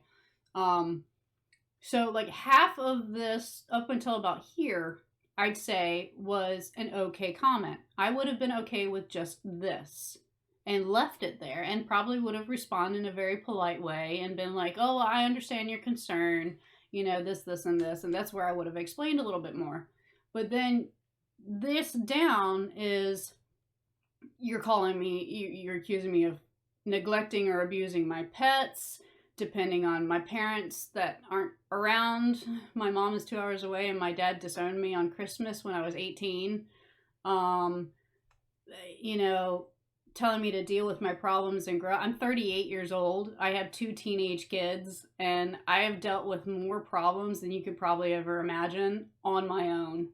So like half of this up until about here, I'd say was an okay comment. I would have been okay with just this and left it there and probably would have responded in a very polite way and been like, oh, I understand your concern, this, and this. And that's where I would have explained a little bit more. But then this down is you're accusing me of neglecting or abusing my pets, depending on my parents that aren't around. My mom is 2 hours away and my dad disowned me on Christmas when I was 18. Telling me to deal with my problems and grow. I'm 38 years old. I have 2 teenage kids and I have dealt with more problems than you could probably ever imagine on my own.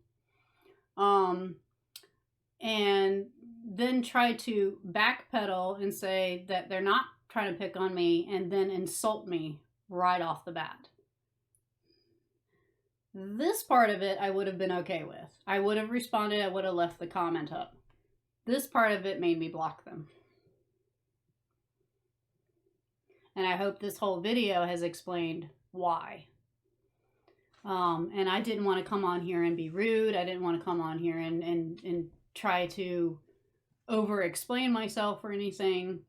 And then try to backpedal and say that they're not trying to pick on me and then insult me right off the bat. This part of it I would have been okay with. I would have responded, I would have left the comment up. This part of it made me block them. And I hope this whole video has explained why. And I didn't want to come on here and be rude. I didn't want to come on here and try to over-explain myself or anything.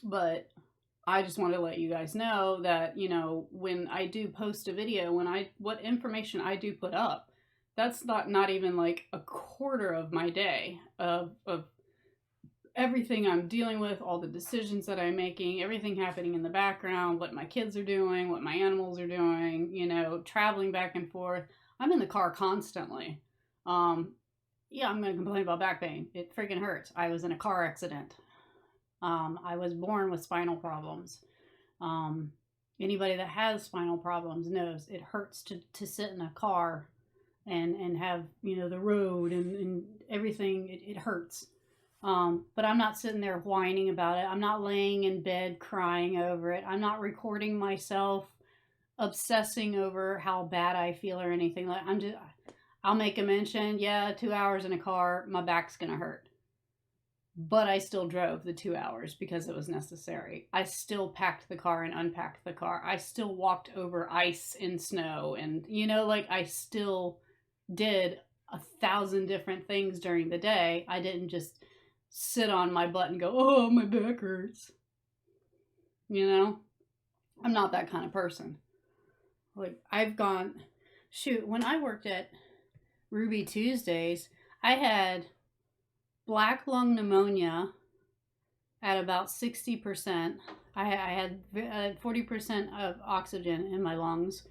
But I just want to let you guys know that, when I do post a video, what information I do put up, that's not even like a quarter of my day of everything I'm dealing with, all the decisions that I'm making, everything happening in the background, what my kids are doing, what my animals are doing, traveling back and forth. I'm in the car constantly. Yeah, I'm going to complain about back pain. It freaking hurts. I was in a car accident. I was born with spinal problems. Anybody that has spinal problems knows it hurts to sit in a car and have, the road and everything. It hurts. But I'm not sitting there whining about it. I'm not laying in bed crying over it. I'm not recording myself obsessing over how bad I feel or anything. I'll make a mention. Yeah, 2 hours in a car, my back's going to hurt. But I still drove the 2 hours because it was necessary. I still packed the car and unpacked the car. I still walked over ice and snow. And, I still did 1,000 different things during the day. I didn't just sit on my butt and go, oh, my back hurts. I'm not that kind of person. When I worked at Ruby Tuesdays, I had black lung pneumonia at about 60%. I had 40% of oxygen in my lungs.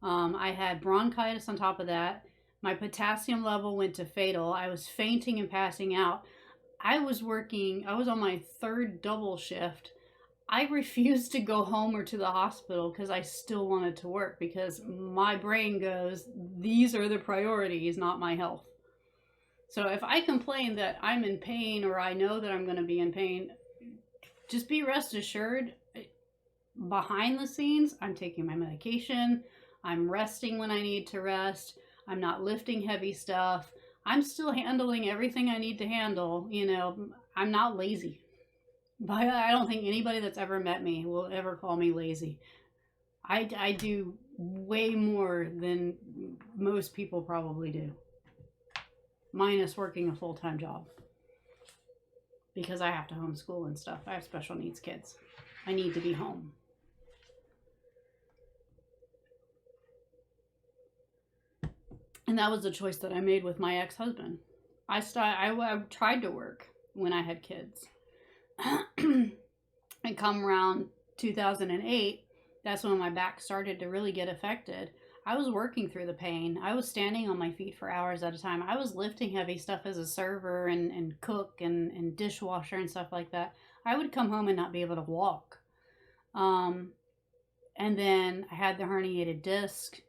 I had bronchitis on top of that. My potassium level went to fatal. I was fainting and passing out. I was on my 3rd double shift. I refused to go home or to the hospital because I still wanted to work because my brain goes, these are the priorities, not my health. So if I complain that I'm in pain or I know that I'm going to be in pain, just be rest assured, behind the scenes, I'm taking my medication. I'm resting when I need to rest. I'm not lifting heavy stuff. I'm still handling everything I need to handle. I'm not lazy. But I don't think anybody that's ever met me will ever call me lazy. I do way more than most people probably do. Minus working a full-time job. Because I have to homeschool and stuff. I have special needs kids. I need to be home. And that was the choice that I made with my ex-husband. I tried to work when I had kids. And come around 2008, that's when my back started to really get affected. I was working through the pain. I was standing on my feet for hours at a time. I was lifting heavy stuff as a server and cook and dishwasher and stuff like that. I would come home and not be able to walk. And then I had the herniated disc.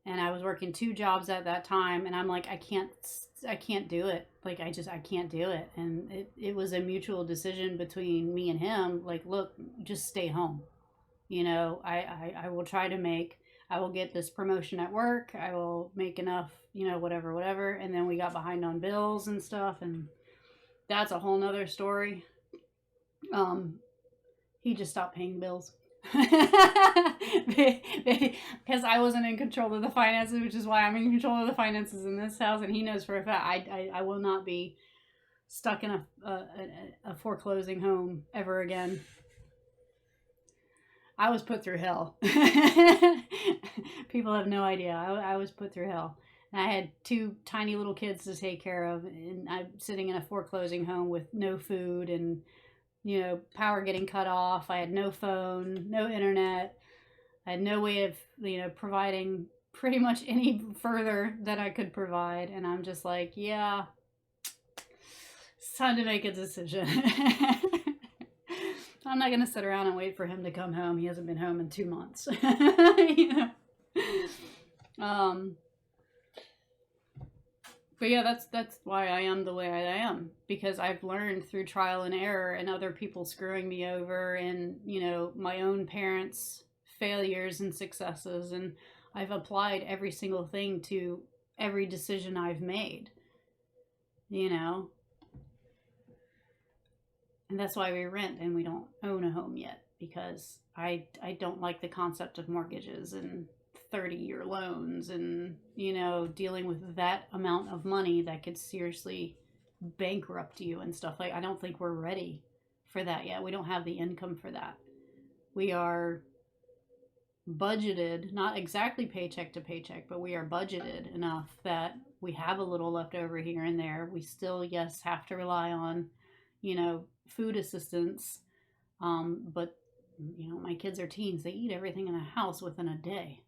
And I was working 2 jobs at that time, and I'm like, I can't I can't do it. Like I can't do it. And it was a mutual decision between me and him. Like, look, just stay home. You know, I will try to make, I will get this promotion at work. I will make enough, you know, whatever. And then we got behind on bills and stuff. And that's a whole nother story. He just stopped paying bills. Because I wasn't in control of the finances, which is why I'm in control of the finances in this house. And he knows for a fact I will not be stuck in a foreclosing home ever again. I was put through hell. People have no idea. I was put through hell. And I had 2 tiny little kids to take care of, and I'm sitting in a foreclosing home with no food and, you know, power getting cut off. I had no phone, no internet. I had no way of, you know, providing pretty much any further that I could provide. And I'm just like, yeah, it's time to make a decision. I'm not going to sit around and wait for him to come home. He hasn't been home in 2 months. You know? But yeah, that's why I am the way I am, because I've learned through trial and error and other people screwing me over and, you know, my own parents' failures and successes, and I've applied every single thing to every decision I've made, you know. And that's why we rent and we don't own a home yet, because I don't like the concept of mortgages and 30-year loans and, you know, dealing with that amount of money that could seriously bankrupt you and stuff. Like, I don't think we're ready for that yet. We don't have the income for that. We are budgeted, not exactly paycheck to paycheck, but we are budgeted enough that we have a little left over here and there. We still, yes, have to rely on, you know, food assistance, but you know, my kids are teens. They eat everything in the house within a day.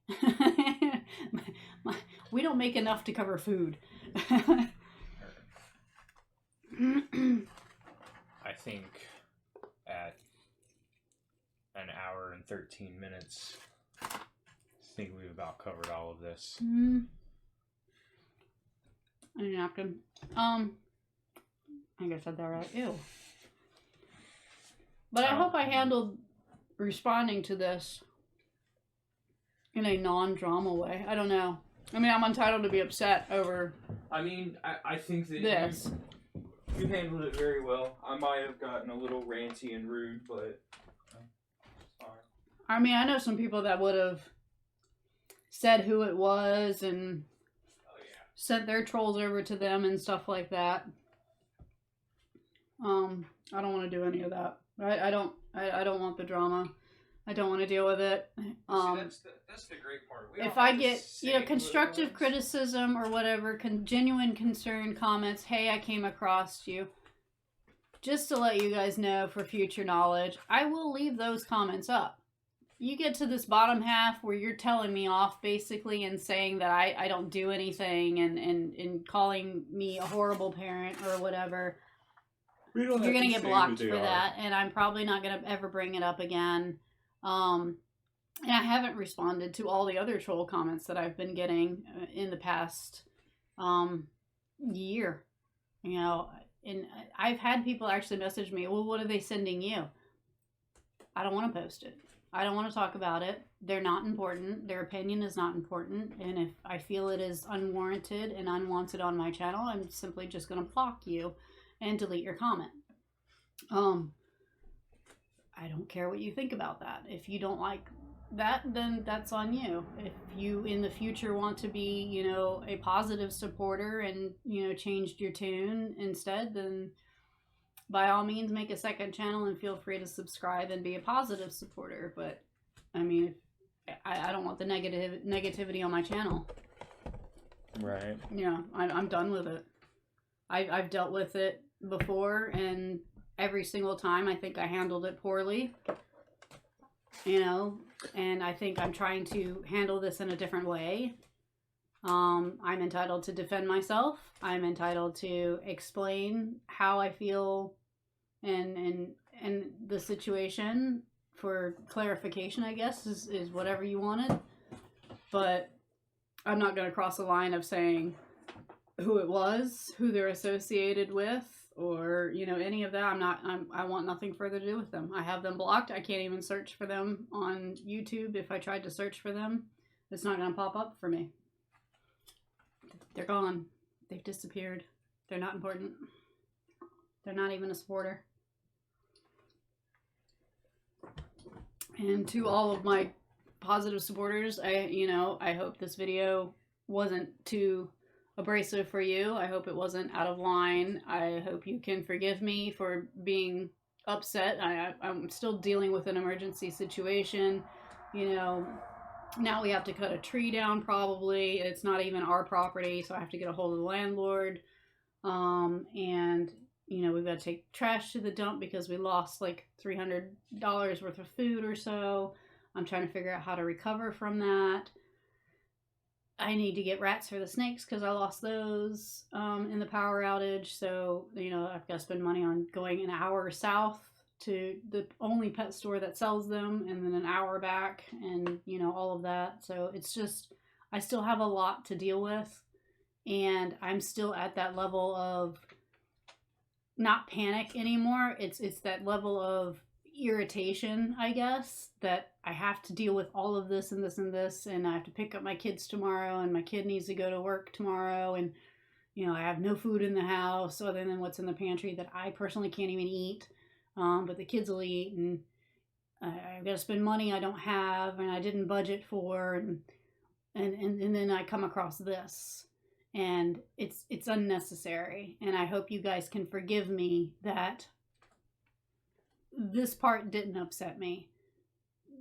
We don't make enough to cover food. I think at an hour and 13 minutes, I think we've about covered all of this. I need a napkin. I think I said that right. Ew. But I hope I handled responding to this in a non-drama way. I don't know. I mean, I'm entitled to be upset over I mean, I think that this. you handled it very well. I might have gotten a little ranty and rude, but it's fine. I mean, I know some people that would have said who it was and sent their trolls over to them and stuff like that. I don't want to do any of that. I don't want the drama. I don't want to deal with it. See, that's the great part. If I get, you know, constructive criticism or whatever, genuine concern comments, hey, I came across you, just to let you guys know for future knowledge, I will leave those comments up. You get to this bottom half where you're telling me off basically and saying that I don't do anything and calling me a horrible parent or whatever. You're going to get blocked for that, and I'm probably not going to ever bring it up again. And I haven't responded to all the other troll comments that I've been getting in the past year. You know, and I've had people actually message me, well, what are they sending you? I don't want to post it. I don't want to talk about it. They're not important. Their opinion is not important. And if I feel it is unwarranted and unwanted on my channel, I'm simply just going to block you and delete your comment. I don't care what you think about that. If you don't like that, then that's on you. If you in the future want to be, you know, a positive supporter and, you know, changed your tune instead, then by all means make a second channel and feel free to subscribe and be a positive supporter. But I mean, I don't want the negativity on my channel. Right. Yeah, I'm done with it. I've dealt with it before, and every single time I think I handled it poorly, you know, and I think I'm trying to handle this in a different way. I'm entitled to defend myself. I'm entitled to explain how I feel and the situation for clarification, I guess, is whatever you wanted. But I'm not going to cross the line of saying who it was, who they're associated with, or any of that. I want nothing further to do with them. I have them blocked. I can't even search for them on YouTube. If I tried to search for them, it's not going to pop up for me. They're gone. They've disappeared. They're not important. They're not even a supporter. And to all of my positive supporters, I hope this video wasn't too abrasive for you. I hope it wasn't out of line. I hope you can forgive me for being upset. I'm still dealing with an emergency situation. Now we have to cut a tree down probably. It's not even our property, so I have to get a hold of the landlord. And we've got to take trash to the dump because we lost like $300 worth of food or so. I'm trying to figure out how to recover from that. I need to get rats for the snakes because I lost those in the power outage. So, I've got to spend money on going an hour south to the only pet store that sells them and then an hour back and, all of that. So it's just, I still have a lot to deal with. And I'm still at that level of not panic anymore. It's that level of irritation, I guess, that I have to deal with all of this and this and this, and I have to pick up my kids tomorrow, and my kid needs to go to work tomorrow, and I have no food in the house other than what's in the pantry that I personally can't even eat, but the kids will eat, and I've got to spend money I don't have and I didn't budget for, and then I come across this, and it's unnecessary, and I hope you guys can forgive me that this part didn't upset me.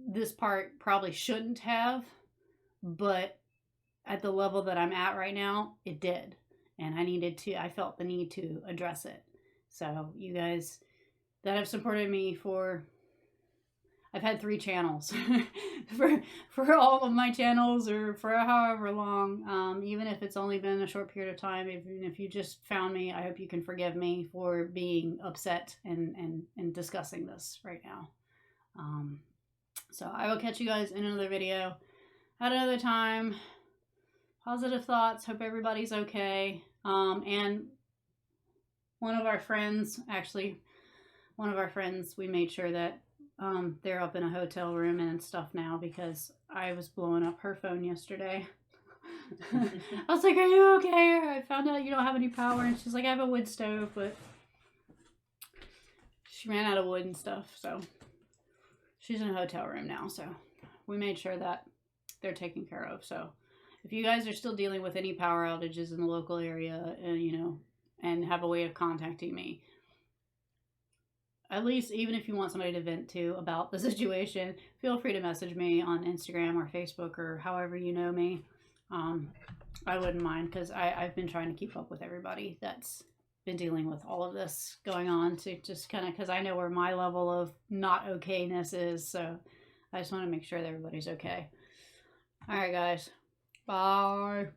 This part probably shouldn't have, but at the level that I'm at right now, it did. And I felt the need to address it. So you guys that have supported me I've had 3 channels for all of my channels or for however long, even if it's only been a short period of time. Even if you just found me, I hope you can forgive me for being upset and discussing this right now. So I will catch you guys in another video at another time. Positive thoughts. Hope everybody's okay. And one of our friends, we made sure that they're up in a hotel room and stuff now because I was blowing up her phone yesterday. I was like, "Are you okay?" I found out you don't have any power, and she's like, "I have a wood stove," but she ran out of wood and stuff, so she's in a hotel room now. So we made sure that they're taken care of. So if you guys are still dealing with any power outages in the local area, and have a way of contacting me, at least even if you want somebody to vent to about the situation, feel free to message me on Instagram or Facebook or however you know me. I wouldn't mind because I've been trying to keep up with everybody that's been dealing with all of this going on, to just kind of, because I know where my level of not okayness is. So I just want to make sure that everybody's okay. All right, guys. Bye.